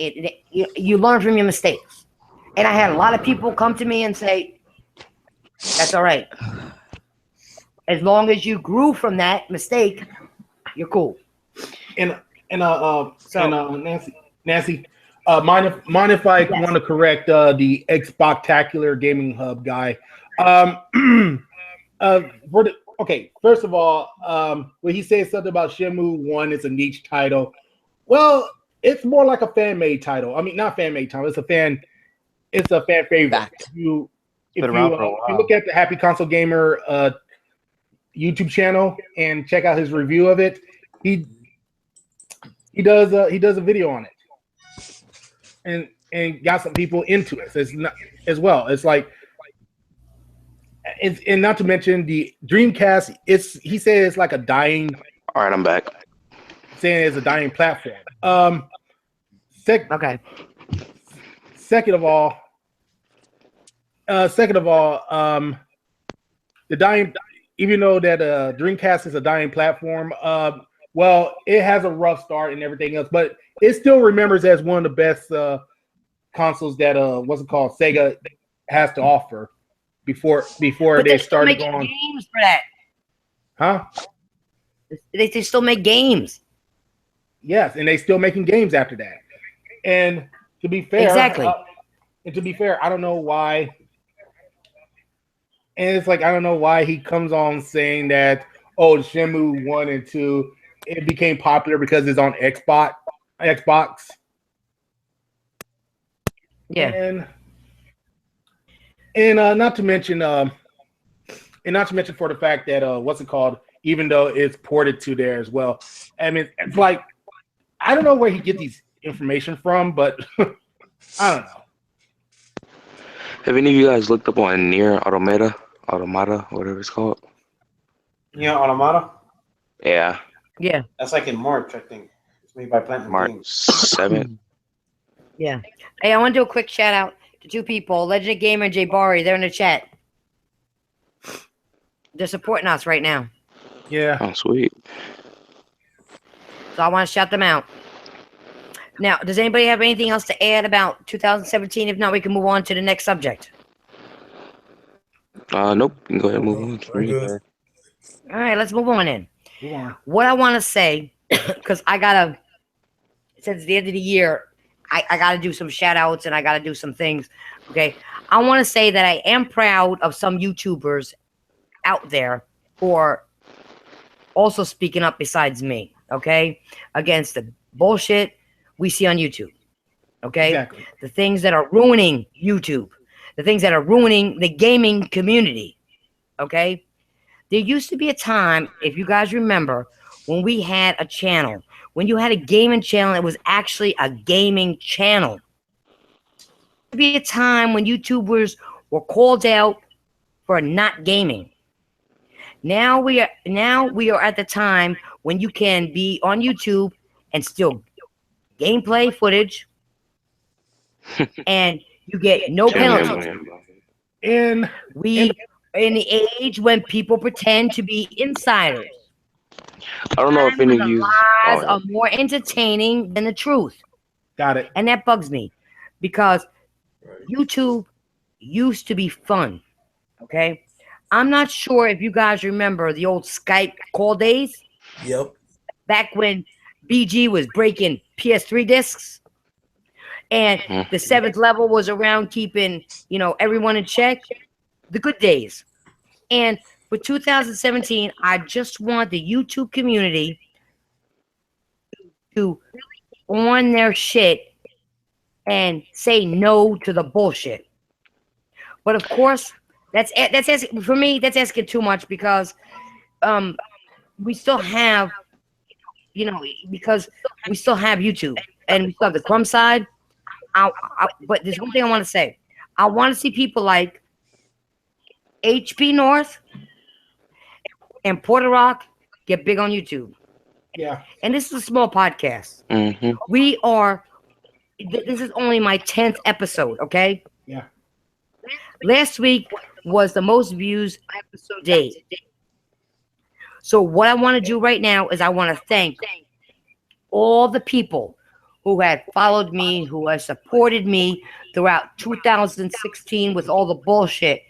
you learn from your mistakes. And I had a lot of people come to me and say, "That's all right. As long as you grew from that mistake, you're cool." Nancy, mind if I want to correct the Xbox-tacular Gaming Hub guy. First of all, when he says something about Shenmue 1 is a niche title, well, it's more like a fan-made title. I mean, not fan-made title. It's a fan favorite. Fact. If you look at the Happy Console Gamer YouTube channel and check out his review of it, he does a video on it, and got some people into it. So it's not as well. It's like, and not to mention the Dreamcast. He said it's like a dying. All right, I'm back. Saying it's a dying platform. Okay. Second of all, the dying. Even though that Dreamcast is a dying platform, well, it has a rough start and everything else, but it still remembers as one of the best consoles that Sega has to offer before they started going games for that. Huh? They still make games. Yes, and they still making games after that. And to be fair, I don't know why. And it's like, I don't know why he comes on saying that, the Shenmue 1 and 2, it became popular because it's on Xbox. Yeah. And not to mention for the fact that even though it's ported to there as well. I mean, it's like, I don't know where he get these information from, but I don't know. Have any of you guys looked up on Nier Automata, whatever it's called? Yeah, Automata? Yeah. Yeah. That's like in March, I think. It's made by Platinum March Games. 7th. Yeah. Hey, I want to do a quick shout out to two people, Legend Gamer and Jay Bari. They're in the chat. They're supporting us right now. Yeah. Oh, sweet. So I want to shout them out. Now, does anybody have anything else to add about 2017? If not, we can move on to the next subject. Nope. You can go ahead and move on. All right, let's move on in. Move on. What I want to say, because since the end of the year, I got to do some shout outs and I got to do some things. Okay. I want to say that I am proud of some YouTubers out there who are also speaking up besides me. Okay. Against the bullshit we see on YouTube. Okay. Exactly. The things that are ruining YouTube, the things that are ruining the gaming community. Okay. There used to be a time, if you guys remember, when we had a channel. When you had a gaming channel, it was actually a gaming channel. There used to be a time when YouTubers were called out for not gaming. Now we are at the time when you can be on YouTube and still gameplay footage, and you get no penalty. And we in the age when people pretend to be insiders. I don't know if any of you lies are more entertaining than the truth. Got it. And that bugs me because YouTube used to be fun. Okay. I'm not sure if you guys remember the old Skype call days. Yep. Back when BG was breaking PS3 discs. And the 7th level was around keeping, everyone in check. The good days. And for 2017, I just want the YouTube community to on their shit and say no to the bullshit. But of course, that's asking, for me, that's asking too much because we still have, because we still have YouTube and we still have the crumb side. But there's one thing I want to say. I want to see people like HP North and Porter Rock get big on YouTube. Yeah. And this is a small podcast. Mm-hmm. This is only my 10th episode, okay? Yeah. Last week was the most views episode day. So what I want to do right now is I want to thank all the people who had followed me, who have supported me throughout 2016 with all the bullshit.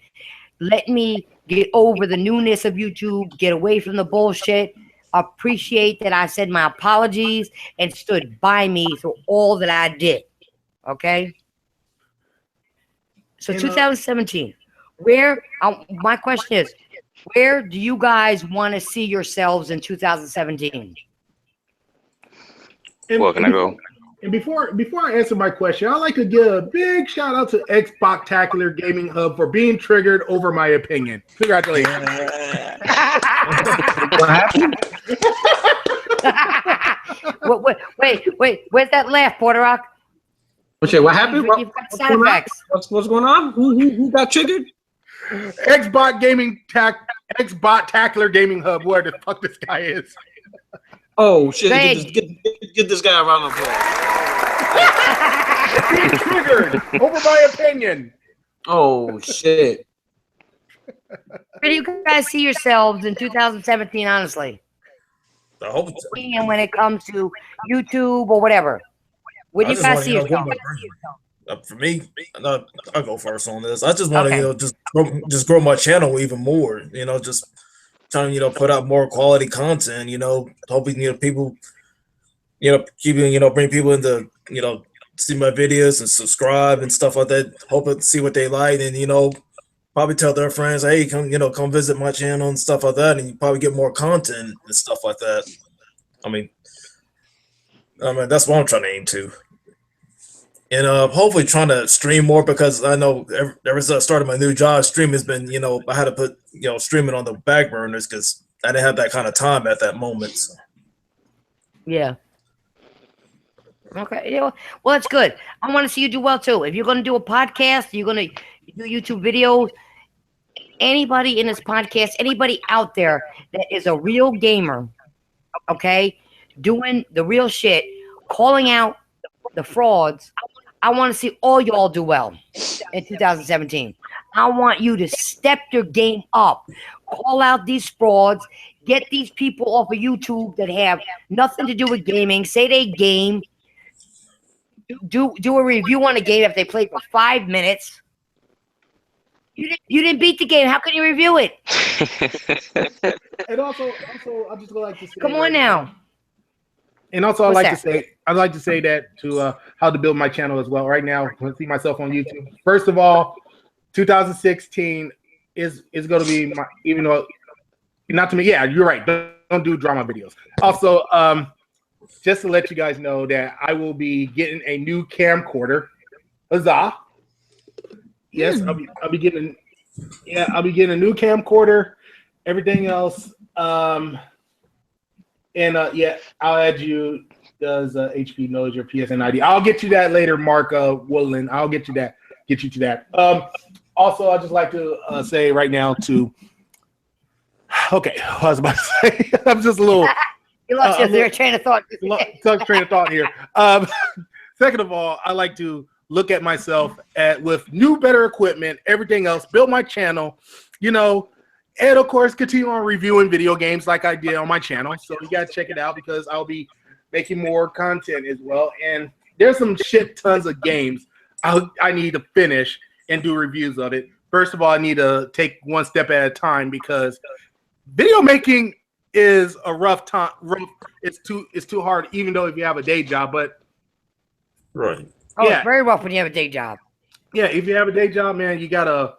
Let me get over the newness of YouTube, get away from the bullshit, appreciate that I said my apologies and stood by me through all that I did. Okay? So 2017, my question is, where do you guys want to see yourselves in 2017? Well, can I go? And before I answer my question, I'd like to give a big shout out to Xbox Gaming Hub for being triggered over my opinion. Congratulations. What happened? Wait, where's that laugh, Porter Rock? What happened? You've got sound effects. What's going on? Who got triggered? Xbox Gaming Hub, where the fuck this guy is. Oh shit! Get this guy around the applause. Triggered over my opinion. Oh shit! Where do you guys see yourselves in 2017? Honestly, I hope and when it comes to YouTube or whatever, where do you guys see yourselves? For me, I'll go first on this. I just want to, just grow my channel even more. Just trying to, put out more quality content. Hoping people, keeping, bring people into, see my videos and subscribe and stuff like that. Hoping to see what they like and probably tell their friends, hey, come visit my channel and stuff like that, and you probably get more content and stuff like that. I mean, that's what I'm trying to aim to. And hopefully trying to stream more, because I know ever since I started my new job, streaming has been, I had to put, streaming on the back burners because I didn't have that kind of time at that moment. So. Yeah. Okay. Well, that's good. I want to see you do well too. If you're going to do a podcast, you're going to do YouTube videos. Anybody in this podcast, anybody out there that is a real gamer, okay, doing the real shit, calling out the frauds. I want to see all y'all do well in 2017. I want you to step your game up, call out these frauds, get these people off of YouTube that have nothing to do with gaming, say they game, do a review on a game if they played for 5 minutes. You didn't beat the game. How can you review it? And also, I just would like to say, come on now. And also, I'd like to say that to how to build my channel as well. Right now, I see myself on YouTube. First of all, 2016 is going to be my, even though not to me. Yeah, you're right. Don't do drama videos. Also, just to let you guys know that I will be getting a new camcorder. Huzzah! Yes, I'll be getting. Yeah, I'll be getting a new camcorder. Everything else. I'll add you. Does HP knows your PSN ID? I'll get you that later, Mark Woodland. I'll get you that. Get you to that. Also, I'd just like to say right now to. Okay, I was about to say. I'm just a little. You lost your train of thought. Train of thought here. Second of all, I like to look at myself with new, better equipment, everything else, build my channel, and of course, continue on reviewing video games like I did on my channel. So you gotta check it out because I'll be making more content as well. And there's some shit tons of games I need to finish and do reviews of it. First of all, I need to take one step at a time because video making is a rough time. It's too hard, even though if you have a day job. But right, it's very rough when you have a day job. Yeah, if you have a day job, man, you gotta.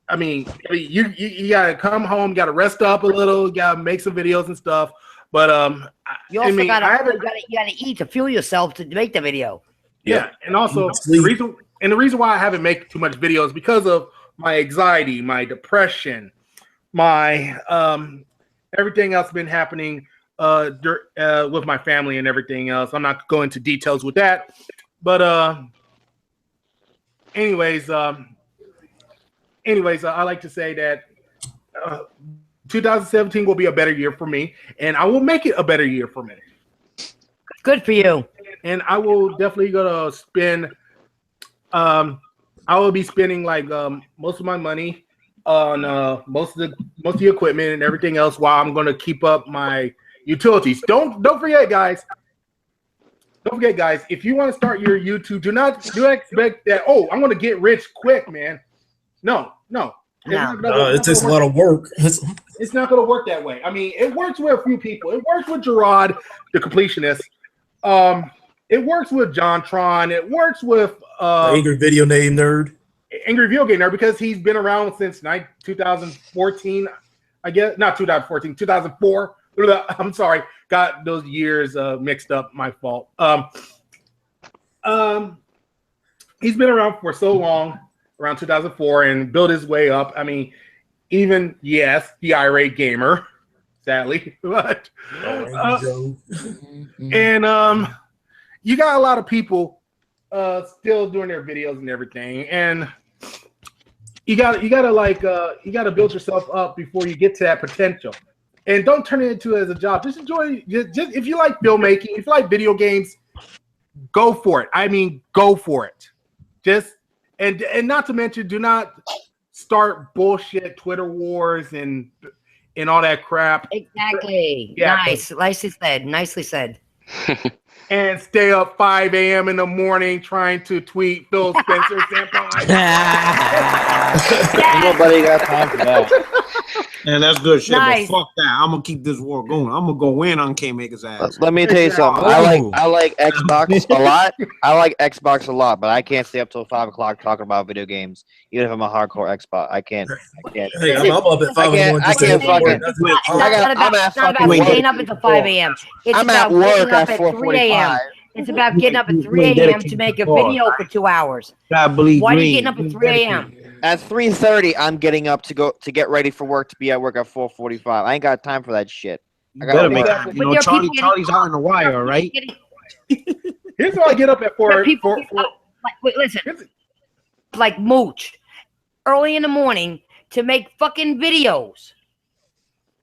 I mean, you gotta come home, gotta rest up a little, gotta make some videos and stuff. But you also gotta eat to fuel yourself to make the video. Yeah, and also the reason why I haven't made too much videos because of my anxiety, my depression, my everything else been happening with my family and everything else. I'm not going into details with that, but anyways, I like to say that 2017 will be a better year for me, and I will make it a better year for me. Good for you. And I will definitely go to spend. I will be spending like most of my money on most of the equipment and everything else while I'm going to keep up my utilities. Don't forget, guys. Don't forget, guys. If you want to start your YouTube, do not expect that. Oh, I'm going to get rich quick, man. No. It takes a lot of work. It's not going to work that way. I mean, it works with a few people. It works with Gerard, the completionist. It works with John Tron. It works with Angry Video Game Nerd. Angry Video Game Nerd, because he's been around since 2014. I guess not 2014, 2004. I'm sorry, got those years mixed up. My fault. He's been around for so long, around 2004, and built his way up. I mean, even the irate gamer, sadly, but and you got a lot of people still doing their videos and everything, and you gotta build yourself up before you get to that potential, and don't turn it into as a job. Just enjoy. Just if you like filmmaking, if you like video games, go for it. I mean, go for it. Just and not to mention, do not start bullshit Twitter wars and all that crap. Exactly. Yeah. Nicely said. And stay up 5 a.m. in the morning trying to tweet Phil Spencer senpai. Nobody got time for that. And that's good shit. Nice. But fuck that. I'm gonna keep this war going. I'm gonna go in on K-Maker's ass. Let me tell you something. I like Xbox a lot. I like Xbox a lot, but I can't stay up till 5 o'clock talking about video games. Even if I'm a hardcore Xbox, I can't. Hey, I'm up at 5 in the morning. It's not about getting up until 5 a.m. It's I'm about at work waking up at at 3 a.m. It's about getting up at 3 a.m. to make a video for 2 hours. God believe Why are you me. getting up at 3 a.m.? At 3:30, I'm getting up to get ready for work, to be at work at 4:45. I ain't got time for that shit. I Better gotta make work. you know, Charlie's hot in the wire, right? Here's why I get up at 4. Wait, listen. Like Mooch, early in the morning to make fucking videos.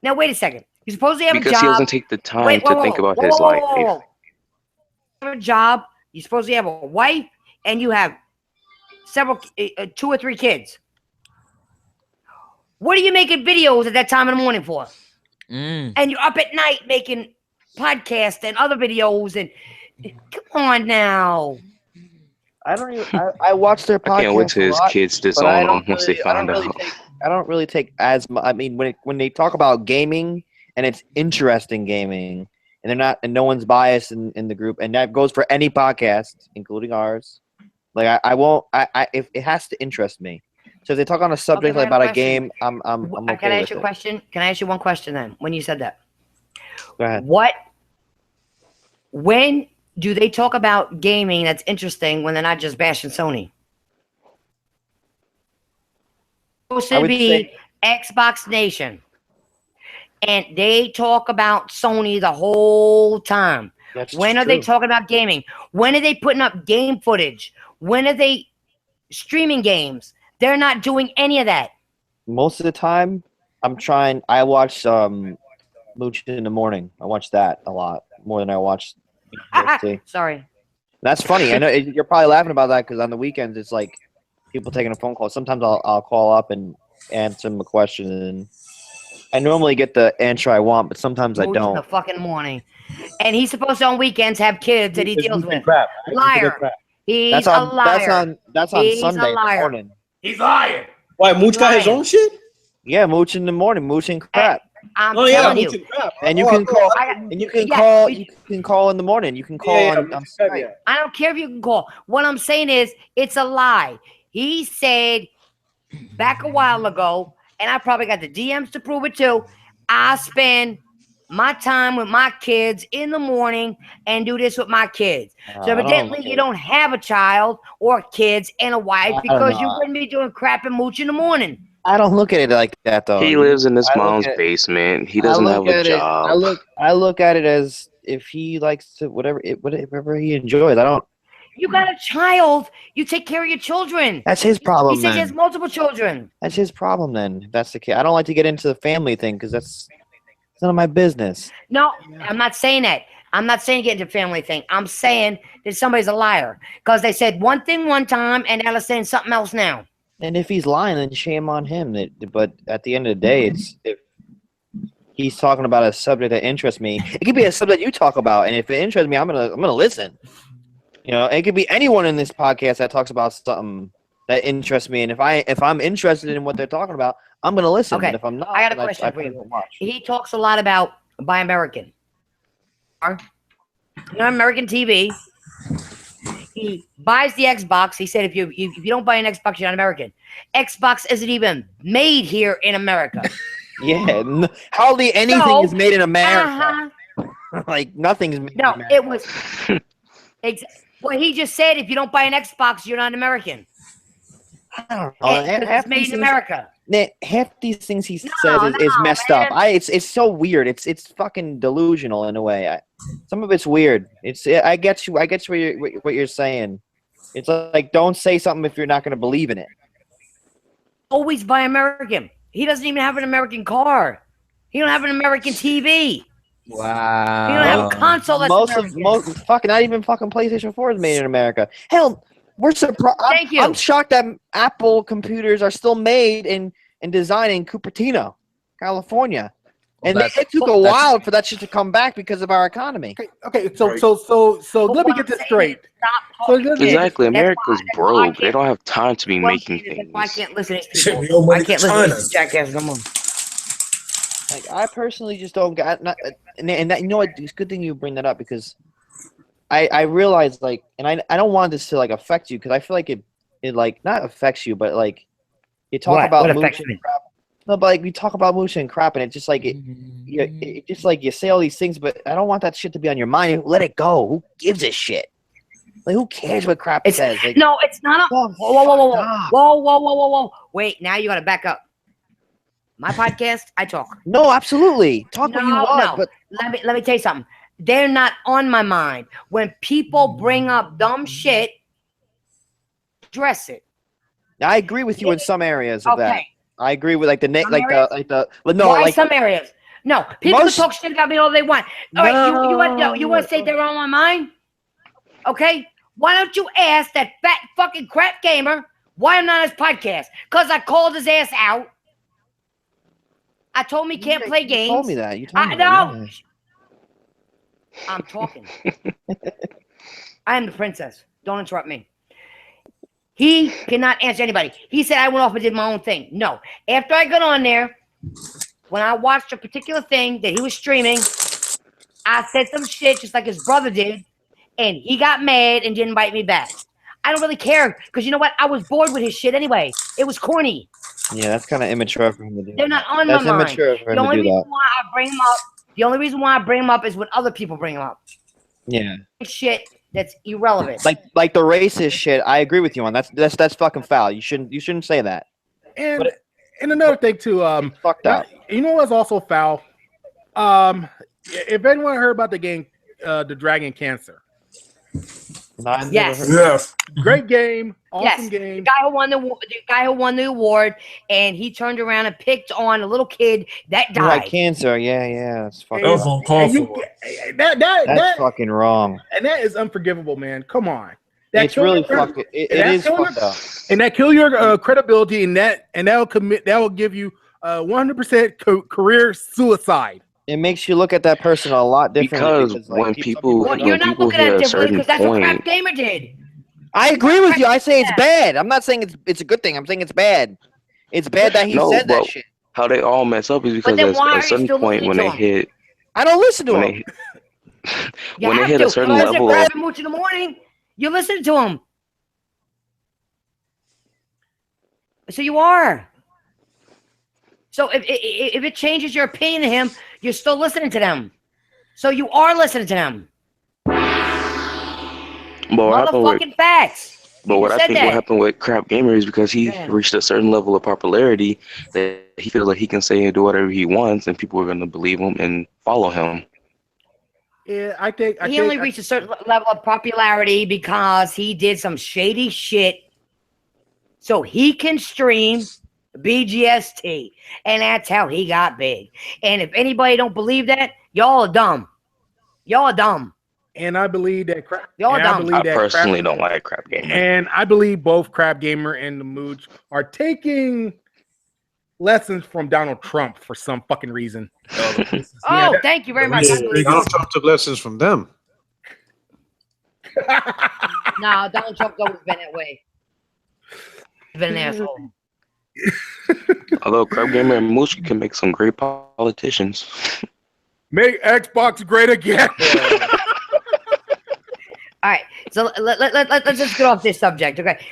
Now wait a second. You're supposed to have a job. Because he doesn't take the time to think about his life. You have a job. You're supposed to have a wife, and you have several, 2 or 3 kids. What are you making videos at that time in the morning for? And you're up at night making podcasts and other videos. And come on now. I watch their podcast. I can't wait till his kids disown him once they find out. I don't really take as much. I mean, when they talk about gaming and it's interesting gaming, and they're not, and no one's biased in the group, and that goes for any podcast, including ours. Like I won't. If it has to interest me. So if they talk on a subject like about a game, I'm okay. Can I ask you a question? Can I ask you one question then? When you said that, go ahead. When do they talk about gaming that's interesting when they're not just bashing Sony? It's supposed to be Xbox Nation, and they talk about Sony the whole time. When are they talking about gaming? When are they putting up game footage? When are they streaming games? They're not doing any of that. Most of the time, I watch Mooch in the morning. I watch that a lot more than I watch UFC. Sorry. That's funny. I know you're probably laughing about that because on the weekends it's like people taking a phone call. Sometimes I'll call up and answer them a question, and I normally get the answer I want, but sometimes I don't. In the fucking morning, and he's supposed to on weekends have kids that he deals with. Liar. He's a liar. That's on Sunday morning. He's lying. Why, Mooch got his own shit? Yeah, Mooch in the morning, Mooch and crap. I'm telling you. And you can call. And you can call. You can call in the morning. You can call on Skype. I don't care if you can call. What I'm saying is, it's a lie. He said back a while ago, and I probably got the DMs to prove it too. I spend my time with my kids in the morning and do this with my kids. So evidently you don't have a child or kids and a wife because you wouldn't be doing crap and Mooch in the morning. I don't look at it like that though. He lives in his mom's basement. He doesn't have a job. I look at it as if he likes to whatever he enjoys. I don't. You got a child. You take care of your children. That's his problem. He says he has multiple children. That's his problem then. If that's the case. I don't like to get into the family thing because that's none of my business. No, I'm not saying that. I'm not saying get into family thing. I'm saying that somebody's a liar because they said one thing one time and now they're saying something else now. And if he's lying, then shame on him. But at the end of the day, it's if he's talking about a subject that interests me, it could be a subject you talk about, and if it interests me, I'm gonna listen. You know, it could be anyone in this podcast that talks about something that interests me, and if I'm interested in what they're talking about, I'm gonna listen. Okay. But if I'm not, I got a then question I for you. won't watch. He talks a lot about Buy American. You know, American TV. He buys the Xbox. He said, if you don't buy an Xbox, you're not American. Xbox isn't even made here in America. Yeah, hardly anything is made in America. Like nothing's made in America. It was. Well, he just said, if you don't buy an Xbox, you're not American. I don't know. It's made in America. Half these things he says is messed up. It's so weird. It's fucking delusional in a way. Some of it's weird. I get you. I get what you're saying. It's like don't say something if you're not going to believe in it. Always buy American. He doesn't even have an American car. He don't have an American TV. Wow. He don't have a console that's most fucking not even fucking PlayStation 4 is made in America. Hell, we're surprised. Thank you. I'm shocked that Apple computers are still made and designed in Cupertino, California. And it took a while for that shit to come back because of our economy. Okay. So let me get this straight. Exactly. America's broke. They don't have time to be making things. I can't listen to these people. I can't listen to these jackass no more. Like I personally just don't got and that, you know what? It's a good thing you bring that up because I realize like, and I don't want this to like affect you because I feel like it like not affects you, but like you talk about mooch and crap. No, but like we talk about mooch and crap, and it's just like it just like you say all these things, but I don't want that shit to be on your mind. Let it go. Who gives a shit? Like who cares what crap it says? Like, no, it's not. Whoa. Wait, now you got to back up. My podcast, I talk. No, absolutely. Talk what you want. But let me tell you something. They're not on my mind. When people bring up dumb shit, address it. I agree with you in some areas of that. I agree with like some areas. No, people can talk shit about me all they want. All right, you want to say they're on my mind? Okay, why don't you ask that fat fucking crap gamer why I'm not on his podcast? Because I called his ass out. I told him he can't play games. You told me that. You told me that. Yeah. I'm talking. I am the princess. Don't interrupt me. He cannot answer anybody. He said I went off and did my own thing. No. After I got on there, when I watched a particular thing that he was streaming, I said some shit just like his brother did, and he got mad and didn't invite me back. I don't really care because you know what? I was bored with his shit anyway. It was corny. Yeah, that's kind of immature for him to do. They're not on my mind. That's immature for him to do that. The only reason why I bring him up is when other people bring him up. Yeah. Shit that's irrelevant. Like the racist shit. I agree with you on that's fucking foul. You shouldn't say that. And another thing too. Fucked up. You know what's also foul? If anyone heard about the game, the Dragon Cancer. Yes. Great game. Awesome game. The guy who won the award, and he turned around and picked on a little kid that died. Like cancer. Yeah. It's fucking. That was uncalled for. That's fucking wrong. And that is unforgivable, man. Come on. It's really fucking. It is fucked up. And that kill your credibility, and that will give you 100% career suicide. It makes you look at that person a lot differently. Because when people you're not looking at it differently because that's what Crap Gamer did. I agree with you. I say it's bad. I'm not saying it's a good thing. I'm saying it's bad. It's bad that he said that shit. How they all mess up is because at a certain point when they hit, I don't listen to him. When they hit a certain level of in the morning, you listen to him. So you are. So if it changes your opinion of him, you're still listening to them. So you are listening to them. Motherfucking facts. But what I think what happened with Crap Gamer is because he reached a certain level of popularity that he feels like he can say and do whatever he wants, and people are going to believe him and follow him. Yeah, I think he only reached a certain level of popularity because he did some shady shit, so he can stream BGST, and that's how he got big. And if anybody don't believe that, y'all are dumb. Y'all are dumb. And I believe that crap. Y'all and I dumb. believe I that personally crap, don't like Crap Gamer. and I believe both Crab Gamer and the Mooch are taking lessons from Donald Trump for some fucking reason. Oh, thank you very much. I believe Donald Trump took lessons from them. No, Donald Trump's always been that way. He's been an asshole. Although Crab Gamer and Moose can make some great politicians. Make Xbox great again. All right, so let's just get off this subject, okay?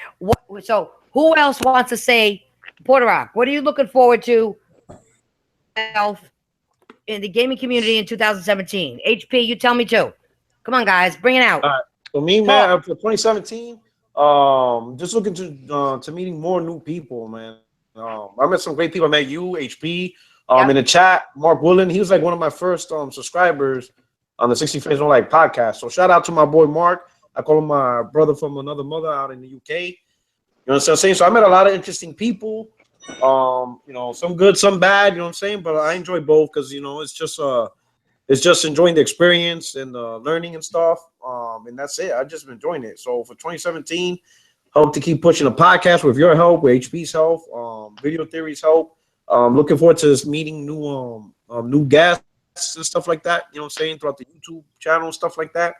So who else wants to say, Porter Rock, what are you looking forward to in the gaming community in 2017? HP, you tell me too. Come on, guys, bring it out. For me, man, for 2017, just looking to meeting more new people, man. I met some great people. I met you, HP, in the chat. Mark Woolen, he was like one of my first subscribers on the 60 Frames Don't Like podcast. So shout out to my boy Mark. I call him my brother from another mother out in the UK. You know what I'm saying? So I met a lot of interesting people. You know, some good, some bad. You know what I'm saying? But I enjoy both because it's just enjoying the experience and learning and stuff. And that's it. I've just been enjoying it. So for 2017, hope to keep pushing the podcast with your help, with HP's help, Video Theory's help. Looking forward to meeting new guests and stuff like that. You know what I'm saying? Throughout the YouTube channel and stuff like that.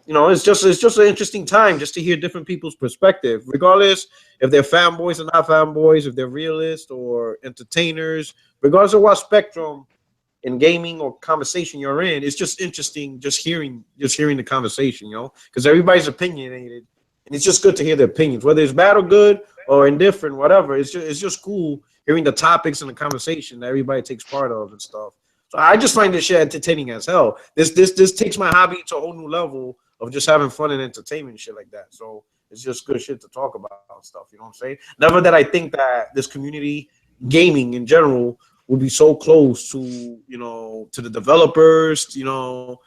It's just an interesting time just to hear different people's perspective, regardless if they're fanboys or not fanboys, if they're realists or entertainers, regardless of what spectrum in gaming or conversation you're in. It's just interesting just hearing the conversation, because everybody's opinionated, and it's just good to hear their opinions, whether it's bad or good or indifferent, whatever. It's just cool hearing the topics and the conversation that everybody takes part of and stuff. So I just find this shit entertaining as hell. This takes my hobby to a whole new level of just having fun and entertainment and shit like that. So it's just good shit to talk about and stuff. You know what I'm saying? Never that I think that this community, gaming in general, will be so close to to the developers, to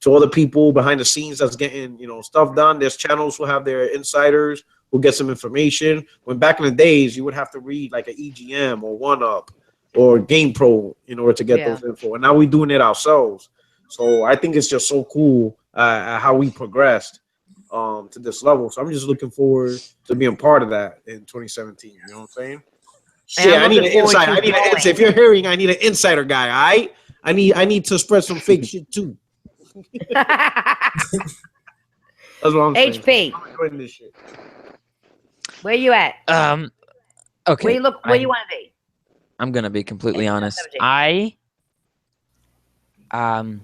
other people behind the scenes that's getting stuff done. There's channels who have their insiders who get some information. When back in the days, you would have to read like an EGM or 1UP or GamePro in order to get those info. And now we're doing it ourselves. So I think it's just so cool how we progressed to this level. So I'm just looking forward to being part of that in 2017. You know what I'm saying? Shit, I need an insider. If you're hearing, I need an insider guy. All right, I need to spread some fake shit too. That's what I'm saying. HP, I'm enjoying this shit. Where you at? Okay. Where you want to be? I'm gonna be completely honest. I don't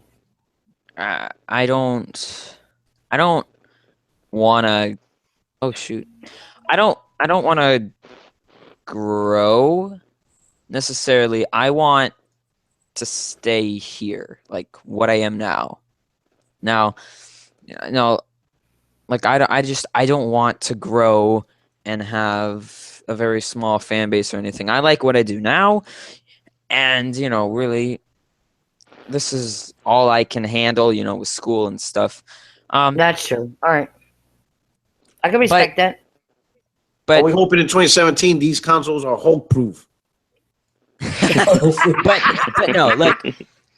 wanna. Oh shoot! I don't wanna grow necessarily. I want to stay here, like what I am now. Like I don't want to grow and have a very small fan base or anything. I like what I do now, and really, this is all I can handle. With school and stuff. That's true. All right, I can respect that. But we hoping in 2017 these consoles are Hulk proof. but no, like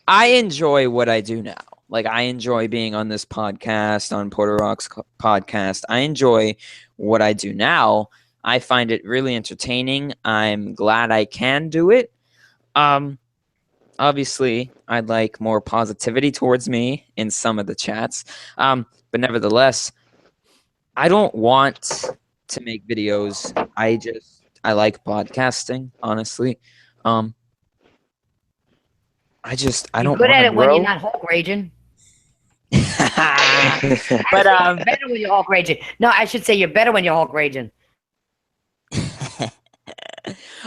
I enjoy what I do now. Like I enjoy being on this podcast, on Porter Rock's podcast. I enjoy what I do now. I find it really entertaining. I'm glad I can do it. Obviously, I'd like more positivity towards me in some of the chats. But nevertheless, I don't want to make videos. I like podcasting, honestly. I don't good at it grow. when you're not Hulk raging. But better when you're Hulk raging. No, I should say you're better when you're Hulk raging.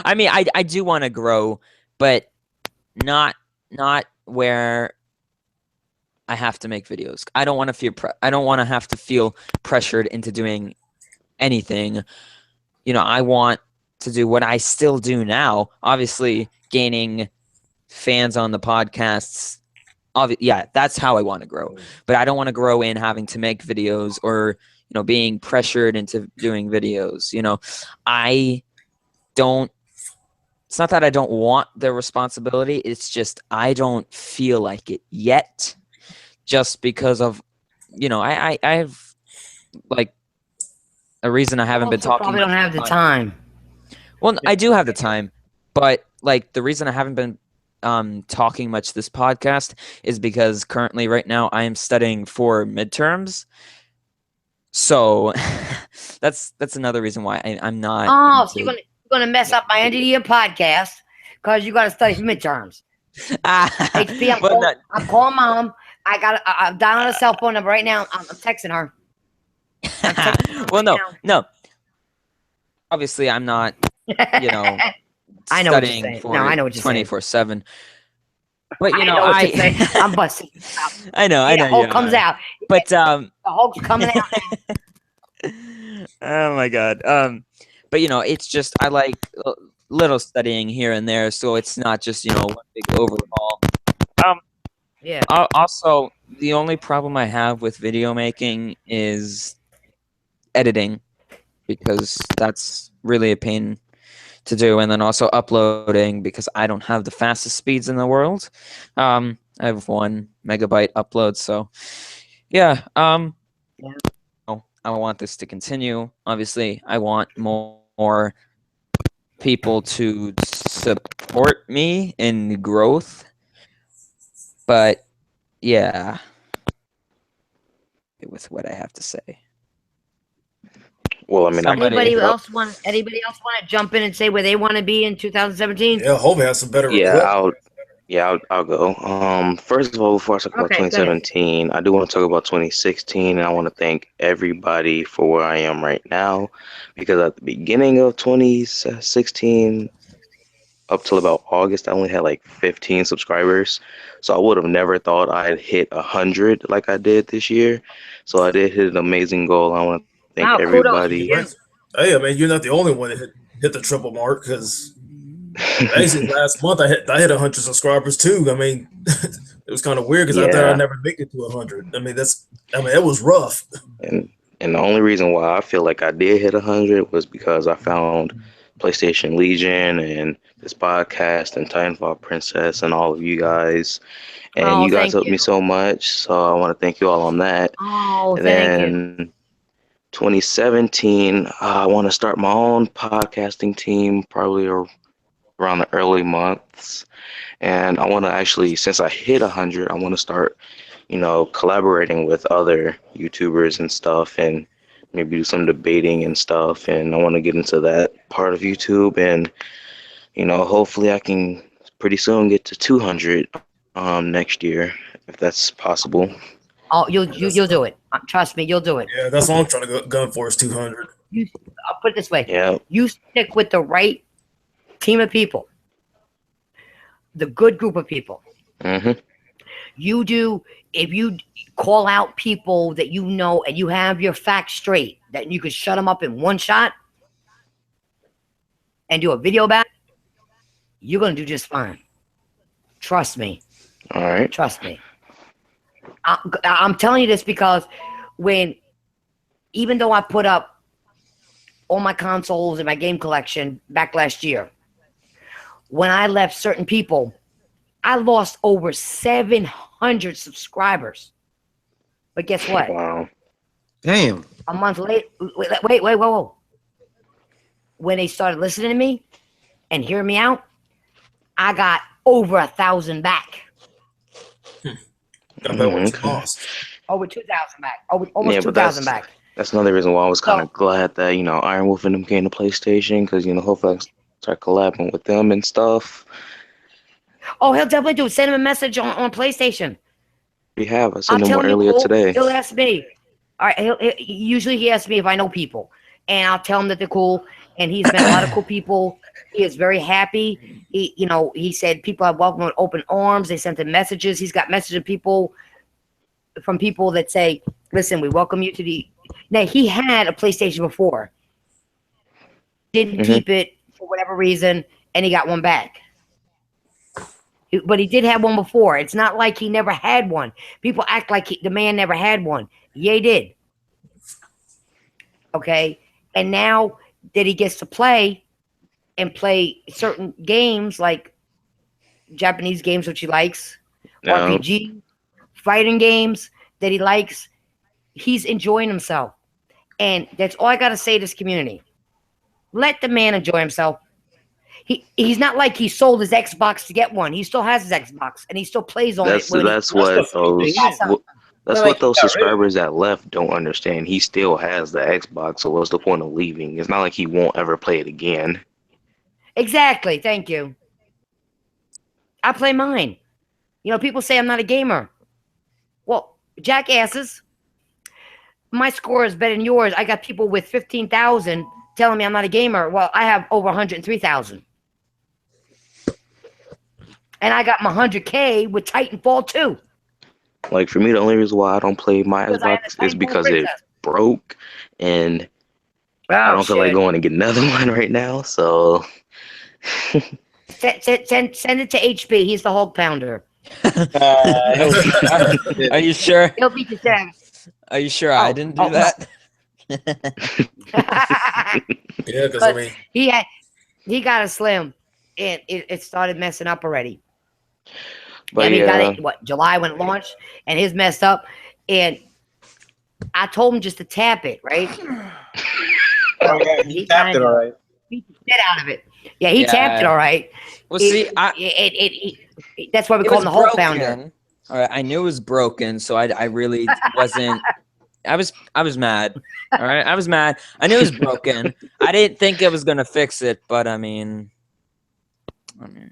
I mean, I do want to grow, but not where I have to make videos. I don't want to feel. I don't want to have to feel pressured into doing anything. I want to do what I still do now. Obviously, gaining fans on the podcasts. Yeah, that's how I want to grow. But I don't want to grow in having to make videos or being pressured into doing videos. I don't. It's not that I don't want the responsibility. It's just I don't feel like it yet. just because of, I have like a reason I haven't been talking. Probably don't have the time. Well, I do have the time, but like the reason I haven't been talking much this podcast is because currently right now I am studying for midterms. So that's another reason why I'm not. Oh, so you're gonna mess up my end of the year podcast because you got to study for midterms. HP, I'm calling mom. I'm dialing a cell phone number right now. I'm texting her. Well, no. Obviously, I'm not. I know studying for I know what you're 24/7. But I'm busting. I know. The Hulk comes out. But the Hulk's coming out. Oh my god. But it's just I like little studying here and there, so it's not just one big overhaul. Yeah. Also, the only problem I have with video making is editing, because that's really a pain to do, and then also uploading, because I don't have the fastest speeds in the world. I have 1 megabyte upload, so yeah. I want this to continue. Obviously, I want more people to support me in growth, but yeah, with what I have to say. Well, I mean, anybody else want to jump in and say where they want to be in 2017? Yeah, hope it has some better. I'll go. First of all, before I talk about 2017, I do want to talk about 2016, and I want to thank everybody for where I am right now, because at the beginning of 2016, up till about August, I only had like 15 subscribers. So I would have never thought I'd hit 100 like I did this year. So I did hit an amazing goal. I want to thank everybody. Hey, I mean, you're not the only one that hit the triple mark, because basically last month I hit 100 subscribers too. I mean, it was kind of weird because I thought I'd never make it to 100. I mean, it was rough. And the only reason why I feel like I did hit 100 was because I found PlayStation Legion and this podcast and Titanfall Princess and all of you guys. And you guys helped me so much. So I want to thank you all on that. Oh, and then 2017, I want to start my own podcasting team, probably around the early months. And I want to actually, since I hit 100, I want to start, collaborating with other YouTubers and stuff, and maybe do some debating and stuff. And I want to get into that part of YouTube. And, hopefully I can pretty soon get to 200 next year, if that's possible. Oh, you'll do it. Trust me, you'll do it. Yeah, that's what I'm trying to gun for, is 200. I'll put it this way. Yeah. You stick with the right team of people, the good group of people. Mm-hmm. If you call out people that you know and you have your facts straight, that you could shut them up in one shot and do a video back, you're going to do just fine. Trust me. All right. Trust me. I'm telling you this because even though I put up all my consoles and my game collection back last year, when I left certain people, I lost over 700 subscribers. But guess what? Wow. Damn. A month later, wait, whoa. When they started listening to me and hearing me out, I got over 1,000 back. Lost. Over 2,000 back. Almost 2,000 back. That's another reason why I was kind of glad that, Iron Wolf and them came to PlayStation, because, hopefully I can start collabing with them and stuff. Oh, he'll definitely do it. Send him a message on PlayStation. We have. I sent him one earlier today. He'll ask me. All right. Usually he asks me if I know people, and I'll tell him that they're cool. And he's met a lot of cool people. He is very happy. He said people have welcomed with open arms. They sent him messages. He's got messages from people that say, "Listen, we welcome you to the." Now he had a PlayStation before. Didn't keep it for whatever reason, and he got one back. But he did have one before. It's not like he never had one. People act like the man never had one. Yeah, he did. Okay, and now that he gets to play certain games like Japanese games, which he likes, RPG, fighting games that he likes. He's enjoying himself. And that's all I got to say to this community. Let the man enjoy himself. He's not like he sold his Xbox to get one. He still has his Xbox, and he still plays on it. That's what those subscribers that left don't understand. He still has the Xbox, so what's the point of leaving? It's not like he won't ever play it again. Exactly. Thank you. I play mine. You know, people say I'm not a gamer. Well, jackasses, my score is better than yours. I got people with 15,000 telling me I'm not a gamer. Well, I have over 103,000. And I got my 100K with Titanfall 2. Like, for me, the only reason why I don't play my Xbox is because it broke, and I don't feel like going to get another one right now, so... Send it to HP. He's the Hulk pounder. Are you sure? He'll beat the Sam. Are you sure I didn't do that? Yeah, because I mean, he got a slim, and it started messing up already. But he got it July when it launched, and his messed up, and I told him just to tap it, right? He tapped it all right. He get out of it. Yeah, he tapped it all right. Well, that's why we call him the Hulk pounder. All right, I knew it was broken, so I really wasn't. I was mad. All right, I was mad. I knew it was broken. I didn't think it was gonna fix it, but I mean, the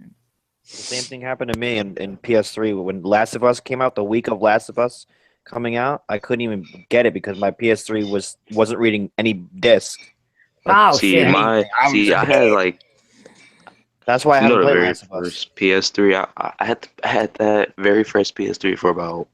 same thing happened to me in PS3 when Last of Us came out. The week of Last of Us coming out, I couldn't even get it because my PS3 wasn't reading any disc. Like, I had like. That's why I haven't played Last of Us. First PS3. I had that very first PS3 for about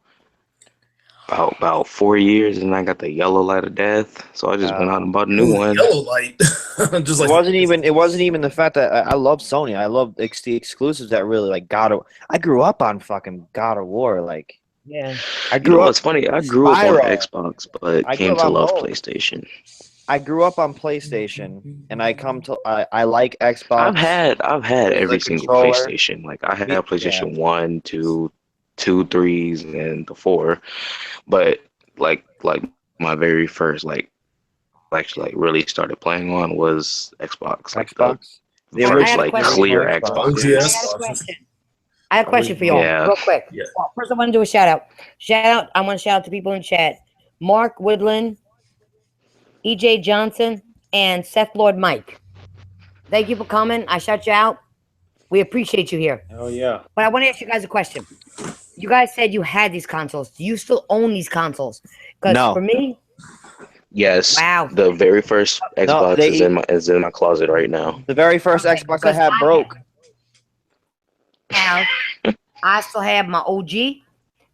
4 years, and I got the yellow light of death. So I just went out and bought a new one. Yellow light. Just like it wasn't even the fact that I love Sony. I love the exclusives that really like I grew up on fucking God of War. Like, yeah, I grew up. It's funny. I grew up on Xbox, but came to love PlayStation. I grew up on PlayStation, and I like Xbox. I've had every single PlayStation. Like I had PlayStation 1, 2, 3s, and the 4. But like my very first actually really started playing on was Xbox. Like Xbox. The first clear Xbox. I have a question for y'all, real quick. Yeah. Well, first, I want to do a shout out. I want to shout out to people in chat: Mark Woodland, EJ Johnson, and Seth Lord Mike. Thank you for coming. I shout you out. We appreciate you here. Oh yeah. But I want to ask you guys a question. You guys said you had these consoles. Do you still own these consoles? Because for me, yes. Wow. The very first Xbox is in my closet right now. The very first Xbox I had broke. Now, I still have my OG.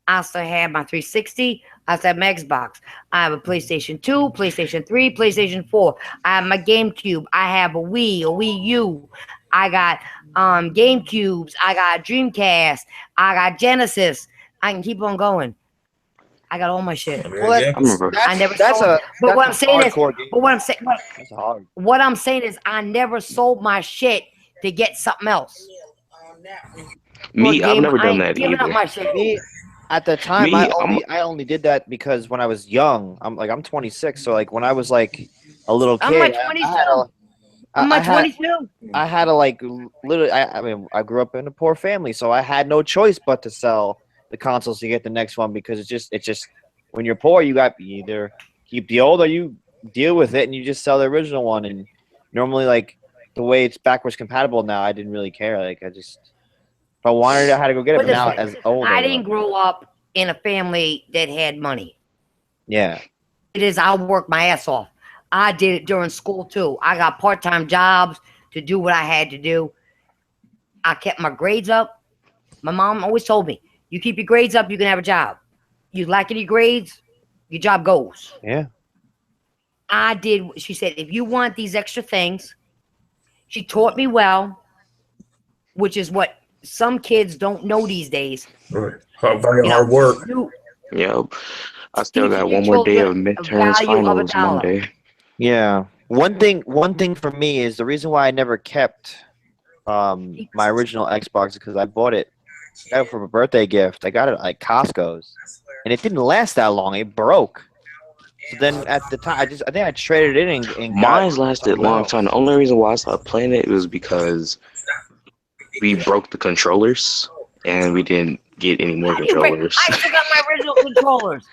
I still have my 360. I still have my Xbox. I have a PlayStation 2, PlayStation 3, PlayStation 4. I have my GameCube. I have a Wii U. I got GameCubes. I got Dreamcast. I got Genesis. I can keep on going. I got all my shit. What I'm saying is I never sold my shit to get something else. I've never done that either. Up my shit. At the time, I only did that because when I was young, I'm 26, so like when I was like a little kid, I'm 22. I had to like literally. I mean, I grew up in a poor family, so I had no choice but to sell the consoles to get the next one because it's just when you're poor, you either keep the old or you deal with it and you just sell the original one. And normally, like the way it's backwards compatible now, I didn't really care. Like if I wanted it, I had to go get it. But now, as old, I didn't grow up in a family that had money. Yeah, it is. I'll work my ass off. I did it during school too. I got part-time jobs to do what I had to do. I kept my grades up. My mom always told me, you keep your grades up, you can have a job. You lack any grades, your job goes. Yeah. I did. She said, if you want these extra things, she taught me well, which is what some kids don't know these days. Right. Very hard work. Yep. I still got one more day of midterms finals Monday. Yeah. One thing for me is the reason why I never kept my original Xbox because I bought it got it for a birthday gift. I got it at like Costco's, and it didn't last that long. It broke. So then at the time, I think I traded it in. And Mine's lasted a long time. The only reason why I stopped playing it was because we broke the controllers and we didn't get any more controllers. I still got my original controllers.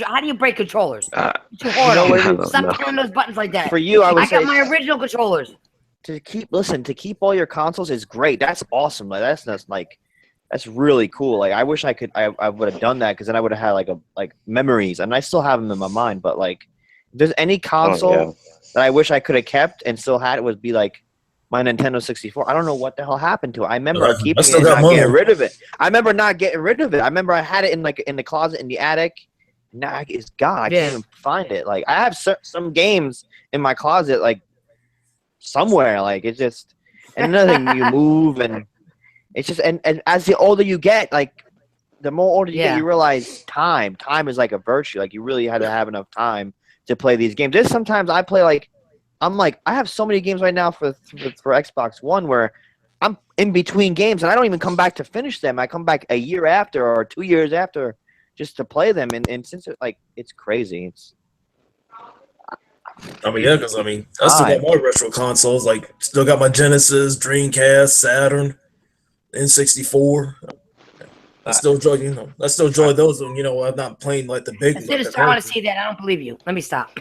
How do you break controllers? Stop pulling those buttons like that. For you, I got my original controllers. To keep all your consoles is great. That's awesome. Like that's really cool. Like I wish I would have done that because then I would have had like memories, and I still have them in my mind. But like, if there's any console that I wish I could have kept and still had, it would be like my Nintendo 64. I don't know what the hell happened to it. I remember keeping it and not getting rid of it. I remember not getting rid of it. I remember I had it in the closet in the attic. Now it's gone. I can't even find it. Like I have some games in my closet, like somewhere. Like it's just, and another thing, you move and it's just, and as the older you get, like the more older you get, you realize time is like a virtue. Like you really had to have enough time to play these games. There's sometimes I play I have so many games right now for Xbox One where I'm in between games and I don't even come back to finish them. I come back a year after or 2 years after just to play them. And since it's crazy. It's. Because I still got my retro consoles. Like, still got my Genesis, Dreamcast, Saturn, N64. I still enjoy those. And I'm not playing like the big. As soon as I want to see that, I don't believe you. Let me stop.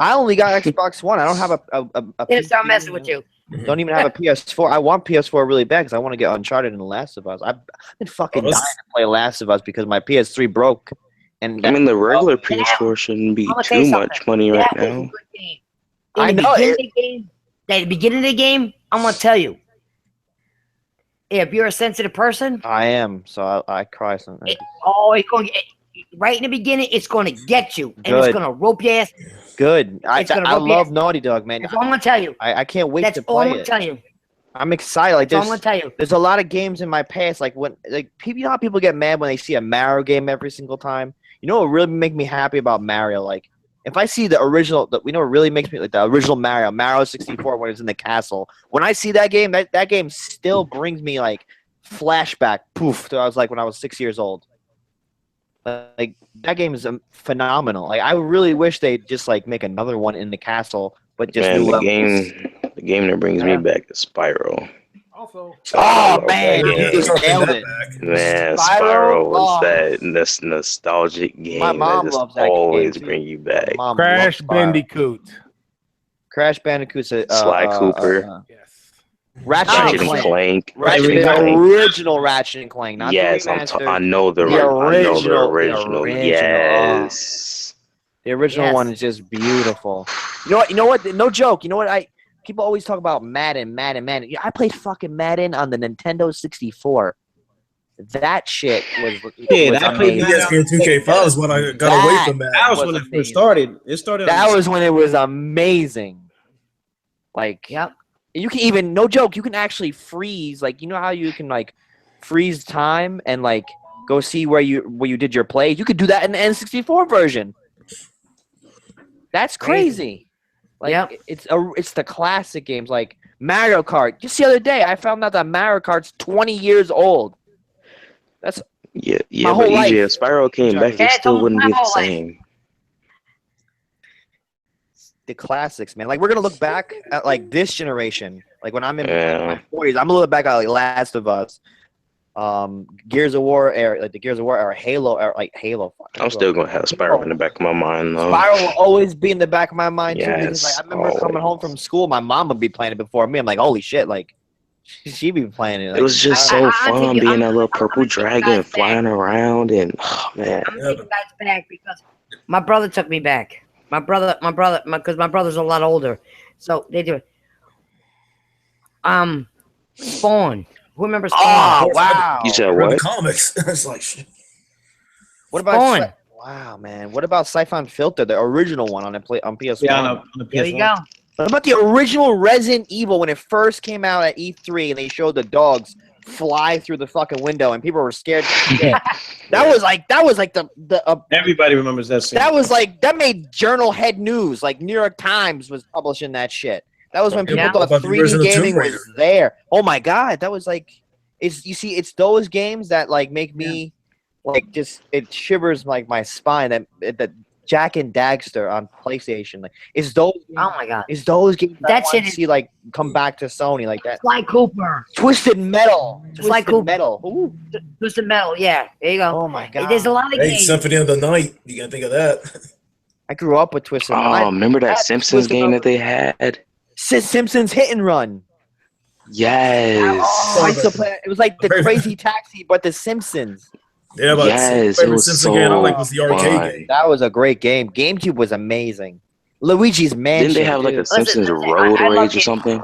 I only got Xbox One. I don't have a start messing with you. Don't even have a PS4. I want PS4 really bad because I want to get Uncharted and The Last of Us. I've been fucking dying to play Last of Us because my PS3 broke. And the regular PS4 shouldn't be too much money right now. I know. At the beginning of the game, I'm gonna tell you. If you're a sensitive person, I am. So I cry sometimes. It's going right in the beginning. It's going to get you, and it's going to rope your ass. Good. I love Naughty Dog, man. That's all I'm going to tell you. I can't wait to play it. That's all I'm going to tell you. I'm excited. Like That's all I'm going to tell you. There's a lot of games in my past. Like you know how people get mad when they see a Mario game every single time. You know what really make me happy about Mario? Like if I see the original, what really makes me like the original Mario 64 when it's in the castle. When I see that game, that game still brings me like flashback poof to when I was 6 years old. Like that game is phenomenal. Like I really wish they'd just make another one in the castle, but just the game that brings me back is Spyro. Also, man, you just nailed it. Man, Spyro was that nostalgic game mom that just loves that always game, bring you back. Crash Bandicoot. Crash Bandicoot's Sly Cooper. Yes. Ratchet and Clank. The original Ratchet and Clank, not the remastered. I know the original. Yes. The original one is just beautiful. You know what? No joke. You know what? People always talk about Madden. I played fucking Madden on the Nintendo 64. That shit was I played ESPN 2K5 is when I got away from Madden. That was when it first started. That was when it was amazing. You can even, no joke, you can actually freeze. You know how you can freeze time and go see where you did your plays? You could do that in the N64 version. That's crazy. It's the classic games like Mario Kart. Just the other day, I found out that Mario Kart's 20 years old. That's but whole life. if Spyro came back, it still wouldn't be the same. The classics, man. We're gonna look back at this generation. When I'm in my 40s, I'm gonna look back at Last of Us, Gears of War era, the Gears of War era, Halo era, Halo. I'm still gonna have Spyro in the back of my mind, though. Spyro will always be in the back of my mind too. Yes, because I remember coming home from school, my mom would be playing it before me. I'm like, holy shit, she'd be playing it. It was just so fun being that little purple dragon flying around, and man. I'm taking you guys back because my brother took me back. Because my brother's a lot older, so they do it. Spawn. Who remembers Spawn? Oh wow! You said what? Comics. It's shit. What about wow, man? What about Siphon Filter, the original one on PS1? Yeah, on the PS1. There you go. What about the original Resident Evil when it first came out at E3 and they showed the dogs fly through the fucking window and people were scared to shit. That was like the everybody remembers that scene. That made Journal Head News. New York Times was publishing that shit. That was when people thought 3D gaming was there. Oh my god, that was Is you see, it's those games that like make me like just it shivers like my spine. That Jack and Daxter on PlayStation, like is those. Oh my god, is those games that shit is see like come back to Sony like that. Sly Cooper, Twisted Metal, Sly Cooper. Metal. Ooh. Twisted Metal. Yeah, there you go. Oh my god, There's a lot of Hey, games. Symphony of the Night. You gotta think of that. I grew up with Twisted Metal. Oh, remember that Simpsons game that they had? Simpsons Hit and Run. Yes. Oh, I still play it. It was like the Crazy Taxi, but the Simpsons. Yeah, but Yes, favorite it was Simpsons so game I like was the arcade fun. game. That was a great game. GameCube was amazing. Luigi's Mansion. Didn't they have like a dude. Simpsons Listen, Road I love Rage or it. something?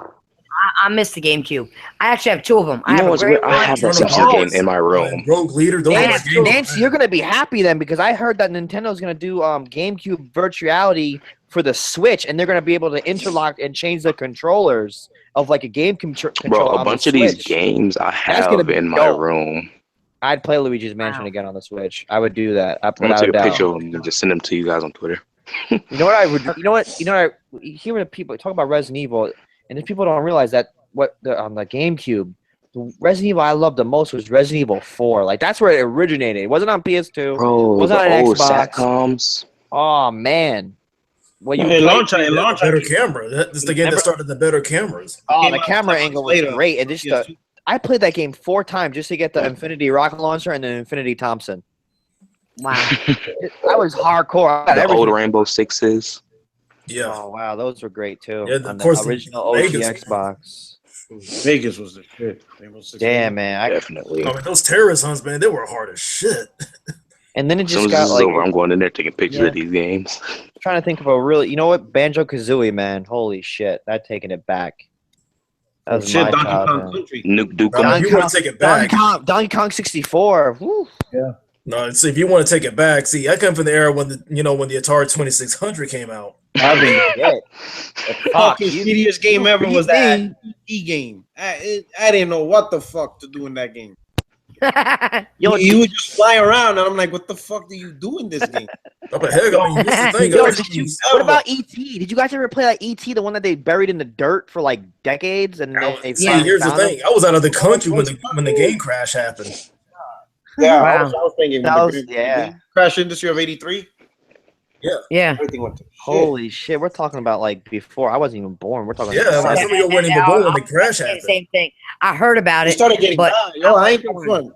I miss the GameCube. I actually have two of them. You I know have what's a weird? great I one. have that Chrono Simpsons game Cross, in my room. Rogue Leader. Those are Nancy, games. Nancy, you're gonna be happy then because I heard that Nintendo's gonna do GameCube virtuality for the Switch, and they're gonna be able to interlock and change the controllers of like a game controller. Bro, a on bunch the of these Switch. games I That's gonna have be in my dope. room. I'd play Luigi's Mansion again on the Switch. I would do that. I'm gonna Without take a a doubt. picture of them and just send them to you guys on Twitter. You know what I would? You know what? You know what? You hear the people talk about Resident Evil, and if people don't realize that what on the GameCube, the Resident Evil I loved the most was Resident Evil 4. Like that's where it originated. It wasn't on PS2. Bro, wasn't the on old Xbox. satcoms. Oh man. Well, It launched a Better camera. That's the game that started the better cameras. Oh, came the out camera 6 angle months was later. great, and just Yes. I played that game 4 times just to get the Infinity Rocket Launcher and the Infinity Thompson. Wow. I was hardcore. I got The everything. old Rainbow Sixes. Yeah. Oh wow, those were great too. Yeah, on of the course, original OG Vegas. Xbox. Vegas was the shit. Rainbow Six Damn man, Definitely. I mean, those terrorist hunts, man, they were hard as shit. and then it As soon just as got this is like over, I'm going in there taking pictures Yeah. of these games. trying to think of a really, you know what, Banjo Kazooie, man, holy shit, that taking it back. That was Shit, my Donkey Kong childhood. Country. Nuke Duke. Bro, if you Donkey want to take it back, Donkey Kong 64. Woo. no, see, if you want to take it back, see, I come from the era when the when the Atari 2600 came out. I've been Shit. the Fuck, fucking you- shittiest game ever was beat that me. E game. I didn't know what the fuck to do in that game. Yo, You would just fly around, and I'm like, "What the fuck do you do in this game?" Oh, but heck, I mean, this is the thing. Yo, guys. did you, what about E.T.? Did you guys ever play that E.T., the one that they buried in the dirt for like decades? And then they See, finally here's the found him? thing. I was out of the country when the game crash happened. Yeah, Wow. I was thinking That the was- big- yeah. big crash industry of '83. Yeah. Everything went to shit. Holy shit, we're talking about like before I wasn't even born. We're talking Yeah, like some of you weren't even born when the crash Say the happened. same thing. I heard about It it. started getting but bad. Yo, I ain't been fun.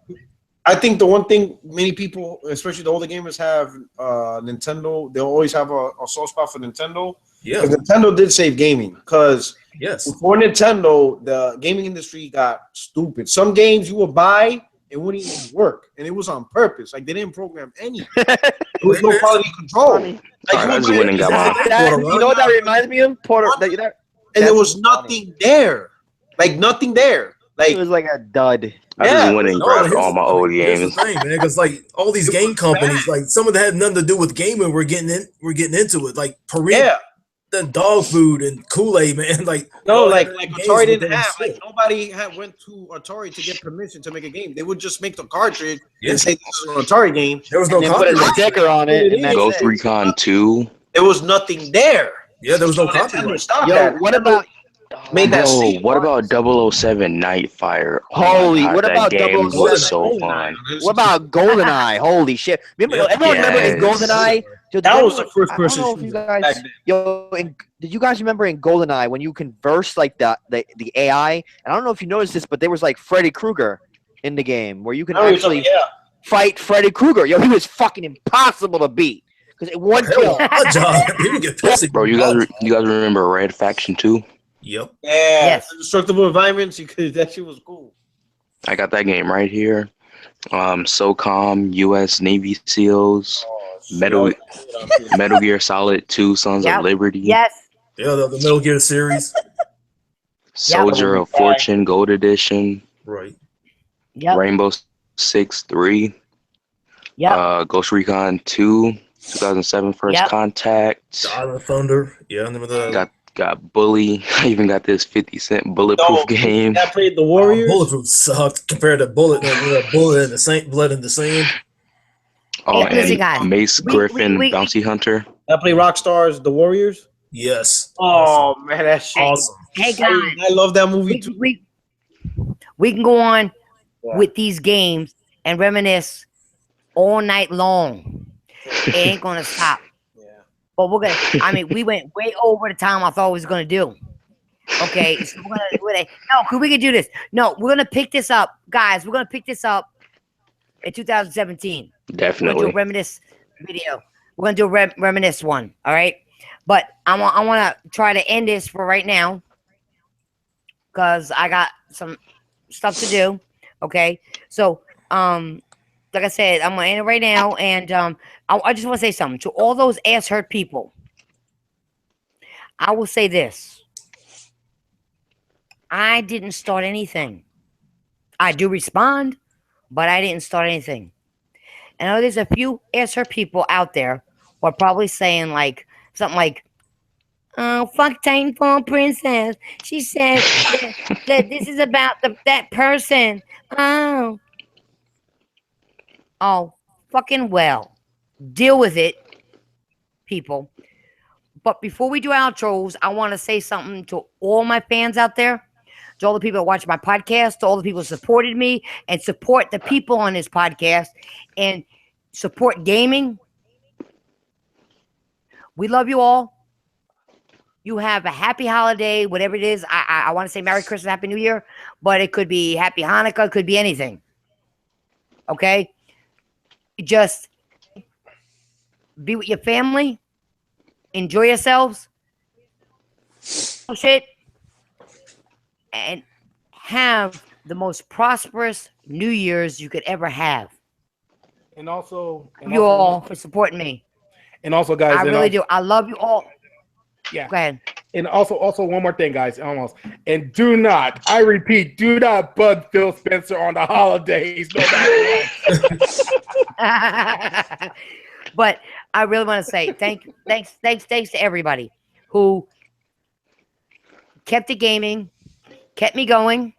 I think the one thing many people, especially the older gamers, have Nintendo. They'll always have a soft spot for Nintendo. Yeah, Because Nintendo did save gaming. Because yes. before Nintendo, the gaming industry got stupid. Some games you would buy, it wouldn't even work, and it was on purpose. Like they didn't program anything. There was no quality control. Like, Alright, I you just would went and got buy- mine. That, you know what that reminds me of? and there was nothing there. Like nothing there. Like It was like a dud. I Yeah. just went and No, grabbed here's all my the- old here's games. the thing, man, because like all these game companies, like some of that had nothing to do with gaming. We're getting into it, like Purina, yeah. then dog food and Kool-Aid, man. Like No, all like that games Atari were didn't doing have shit. like nobody went to Atari to get permission to make a game. They would just make the cartridge Yeah. and say this is an Atari game. There was no And then put a copyright. sticker on it. And that's Ghost it. Recon 2. There was nothing there. Yeah, there was no So Nintendo copyright. stopped Yo, that. what about Made that Bro, scene. what about 007 Nightfire? Oh my Holy, God, what that about game 007? was so fun. What about GoldenEye? Holy shit! Remember, Yeah. everyone remember in Yes. GoldenEye? Yo, That did was the anyone- first I don't person know if you shooter guys, back then. did you guys remember in GoldenEye when you converse like the AI? And I don't know if you noticed this, but there was like Freddy Krueger in the game where you can I know what you're actually talking- yeah. fight Freddy Krueger. Yo, he was fucking impossible to beat because one Hell, kill. my job. People get pissy. Bro, you guys remember Red Faction 2? Yep. Yeah. Yes. Destructible environments. You could. That shit was cool. I got that game right here. SOCOM, U.S. Navy SEALs, Metal Gear Solid 2, Sons Yep. of Liberty, Yes. Yeah, the Metal Gear series. Soldier of Fortune Gold Edition, Right. Yep. Rainbow Six 3, Yep. Ghost Recon 2, 2007 First Yep. Contact. The Island Thunder. Yeah, I remember that. Got Bully. I even got this 50 Cent Bulletproof game. That played the Warriors. Bulletproof sucked compared to Bullet. Bullet in the same blood in the sand. Oh, Hey, listen, guys. and Mace We- Griffin, we- Bounty Hunter. That played Rockstar's The Warriors. Yes. Oh man, that shit. Awesome. Hey guys, I love that movie too. we can go on with these games and reminisce all night long. It ain't gonna stop. But we're gonna. I mean, we went way over the time I thought we was gonna do. Okay, so we can do this. No, we're gonna pick this up, guys. We're gonna pick this up in 2017. Definitely. We're gonna do a reminisce video. We're gonna do a reminisce one. All right, but I want to try to end this for right now because I got some stuff to do. Okay, so like I said, I'm gonna end it right now, and I just want to say something to all those ass hurt people. I will say this: I didn't start anything. I do respond, but I didn't start anything. And I know there's a few ass hurt people out there who are probably saying like something like, "Oh, fuck Titanfall Princess. She said that this is about that person." Oh, fucking well. Deal with it, people. But before we do outros, I want to say something to all my fans out there, to all the people that watch my podcast, to all the people who supported me and support the people on this podcast and support gaming. We love you all. You have a happy holiday, whatever it is. I want to say Merry Christmas, Happy New Year, but it could be Happy Hanukkah, it could be anything. Okay? Just be with your family. Enjoy yourselves. Shit. And have the most prosperous New Year's you could ever have. And also, you all for supporting me. And also, guys, I really do. I love you all. Yeah. Go ahead. And also one more thing, guys. Almost. And do not, I repeat, do not bug Phil Spencer on the holidays. No matter what. But I really want to say thanks to everybody who kept the gaming, kept me going,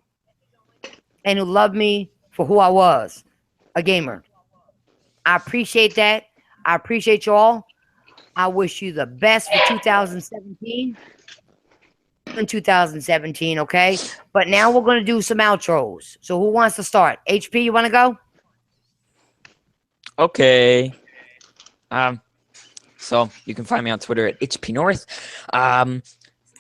and who loved me for who I was, a gamer. I appreciate that. I appreciate you all. I wish you the best for 2017. In 2017, okay? But now we're going to do some outros. So who wants to start? HP, you want to go? Okay. So you can find me on Twitter at HPNorth.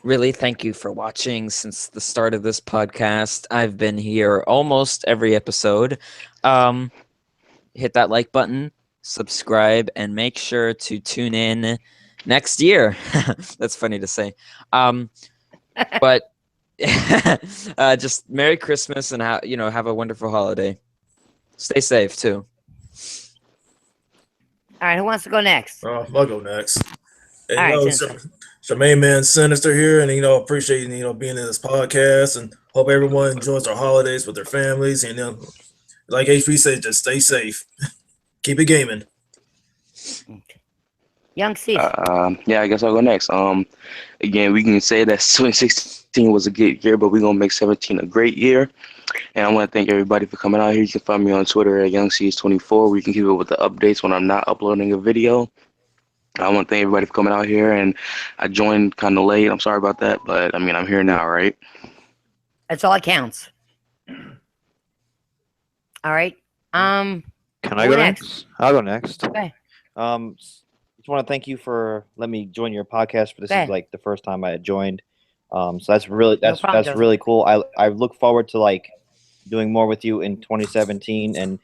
Really, thank you for watching since the start of this podcast. I've been here almost every episode. Hit that like button, subscribe, and make sure to tune in next year. That's funny to say. But just Merry Christmas and have a wonderful holiday. Stay safe too. All right, who wants to go next? I'll go next. And, All right, it's your main man Sinister here, and appreciate being in this podcast, and hope everyone enjoys their holidays with their families. And like HP said, just stay safe, keep it gaming. Young Steve. Yeah, I guess I'll go next. Again, we can say that 2016 was a good year, but we're gonna make 17 a great year. And I want to thank everybody for coming out here. You can find me on Twitter at YoungC's24, where you can keep up with the updates when I'm not uploading a video. I want to thank everybody for coming out here, and I joined kind of late. I'm sorry about that, but I mean, I'm here now, right? That's all that counts. All right. Can I go next? I'll go next. Okay. Just want to thank you for letting me join your podcast. For this is like the first time I had joined. So that's really really cool. I look forward to doing more with you in 2017 and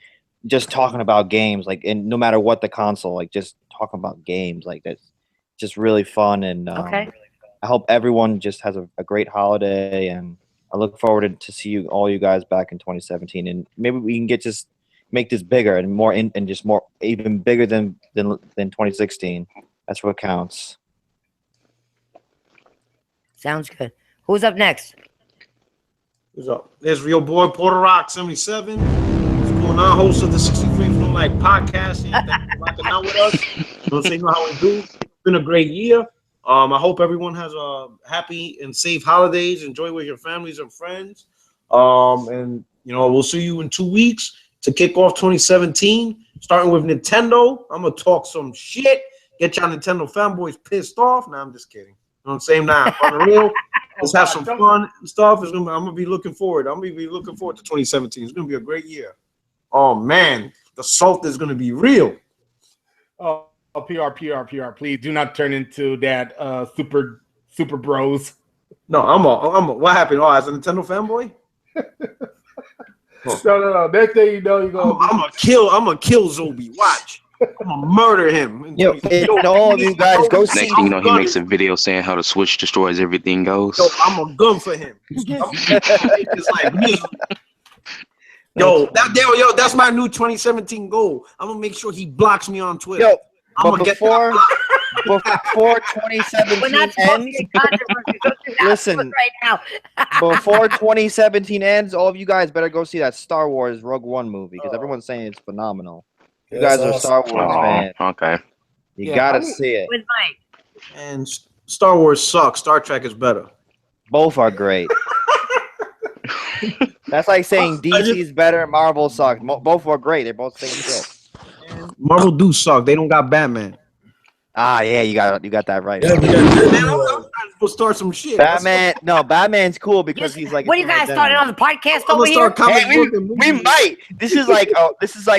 just talking about games, and no matter what the console, just talking about games, that's just really fun. And I hope everyone just has a great holiday, and I look forward to see all you guys back in 2017, and maybe we can make this bigger and more and just more even bigger than 2016. That's what counts. Sounds good. Who's up next? Who's up? There's your boy Porter Rock 77. What's going on? Host of the 60 Frames Don't Like podcast. Thank you for rocking out with us. Don't say how we do. It's been a great year. I hope everyone has a happy and safe holidays. Enjoy with your families and friends. And we'll see you in 2 weeks to kick off 2017. Starting with Nintendo. I'm gonna talk some shit. Get y'all Nintendo fanboys pissed off. Nah, I'm just kidding. You know what I'm saying? Nah, on the real. Let's have some fun and stuff. I'm gonna be looking forward. I'm gonna be looking forward to 2017. It's gonna be a great year. Oh man, the salt is gonna be real. Oh, PR. Please do not turn into that super bros. No, I'm a. What happened? Oh, as a Nintendo fanboy. No. Next thing you know, you go. I'm gonna kill Zobi. Watch. I'm gonna murder him. Yo, all of you guys go see. Next thing you know, he makes a video saying how the Switch destroys everything goes. Yo, I'm a gun for him. It's like me. Yo, that's my new 2017 goal. I'm gonna make sure he blocks me on Twitter. Yo, I'm but gonna before 2017 ends, listen. Right now. Before 2017 ends, all of you guys better go see that Star Wars Rogue One movie because everyone's saying it's phenomenal. You guys are Star Wars fans. Okay. You gotta see it. With Mike. And Star Wars sucks. Star Trek is better. Both are great. That's like saying DC's better, Marvel sucks. Both are great. They're both same shit. Marvel do suck. They don't got Batman. Ah, yeah, you got that right. Yeah, Man, I'm trying to start some shit. Batman's cool because he's like. What are you guys starting on the podcast I'm over gonna here? start comic Hey, book and we movies. might. This is like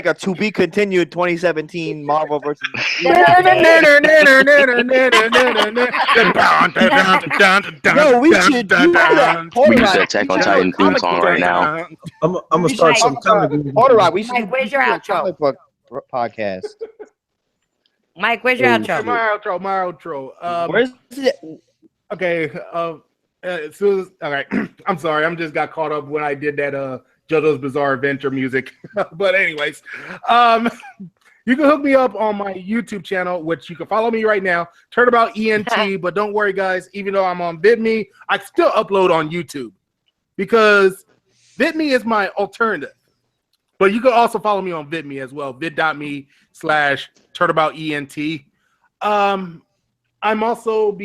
a to be continued 2017 Marvel versus. No, we should do that. We use the Attack on Titan theme song right now. I'm gonna start some comic book. Hold on, we should Mike, where's your outro? comic book podcast. Mike, where's your outro? My outro. Where's it? Okay. As soon as, all right. I'm sorry. I'm just got caught up when I did that JoJo's Bizarre Adventure music. But anyways, you can hook me up on my YouTube channel, which you can follow me right now. Turnabout ENT. But don't worry, guys. Even though I'm on VidMe, I still upload on YouTube because VidMe is my alternative. But you can also follow me on VidMe as well. vid.me/turnabout.ent. I'm also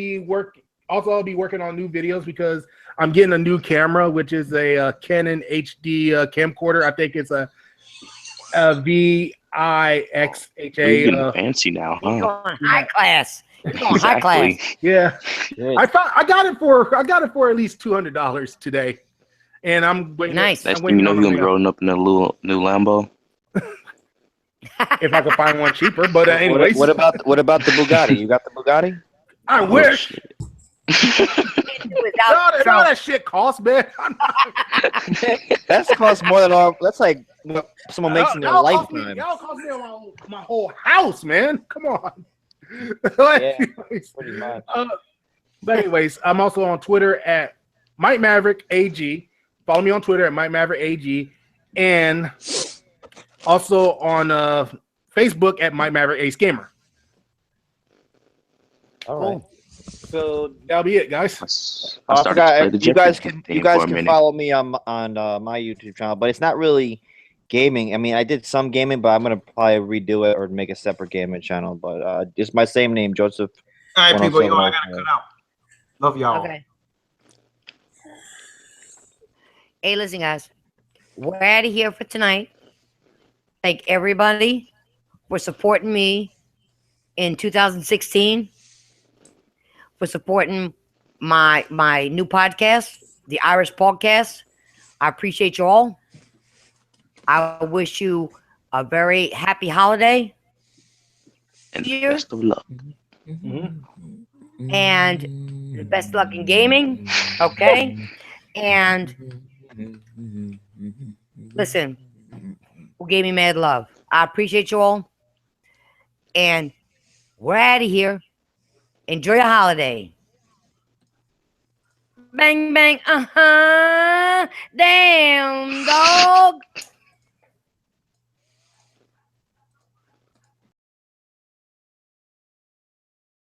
I'll be working on new videos because I'm getting a new camera, which is a Canon HD camcorder. I think it's a VIXHA. You're getting fancy now, You're huh? going high class. You're going high class. Yeah, I got it for at least $200 today, and I'm waiting. Nice. Next thing you know, you're gonna be rolling up in a new Lambo. If I could find one cheaper, but anyways. What about the Bugatti? You got the Bugatti? I wish. Without All that shit costs, man. That's cost more than all. That's like what someone makes in their lifetime. Y'all cost me my whole house, man. Come on. Yeah, pretty much. But anyways, I'm also on Twitter at Mike Maverick AG. Follow me on Twitter at Mike Maverick AG, and also on Facebook at Mike Maverick Ace Gamer. All right. So that'll be it, guys. I started to play the you guys Jeopardy can theme for a minute. follow me on my YouTube channel, but it's not really gaming. I mean, I did some gaming, but I'm gonna probably redo it or make a separate gaming channel. But it's my same name, Joseph. All right, people. Yo, I gotta cut out. Love y'all. Okay. Hey, listen, guys. We're out of here for tonight. Thank everybody for supporting me in 2016, for supporting my new podcast, the Irish Podcast. I appreciate you all. I wish you a very happy holiday. And year. best of luck. And the best luck in gaming. Okay? And listen, who gave me mad love? I appreciate you all. And we're out of here. Enjoy your holiday. Bang, bang, damn, dog.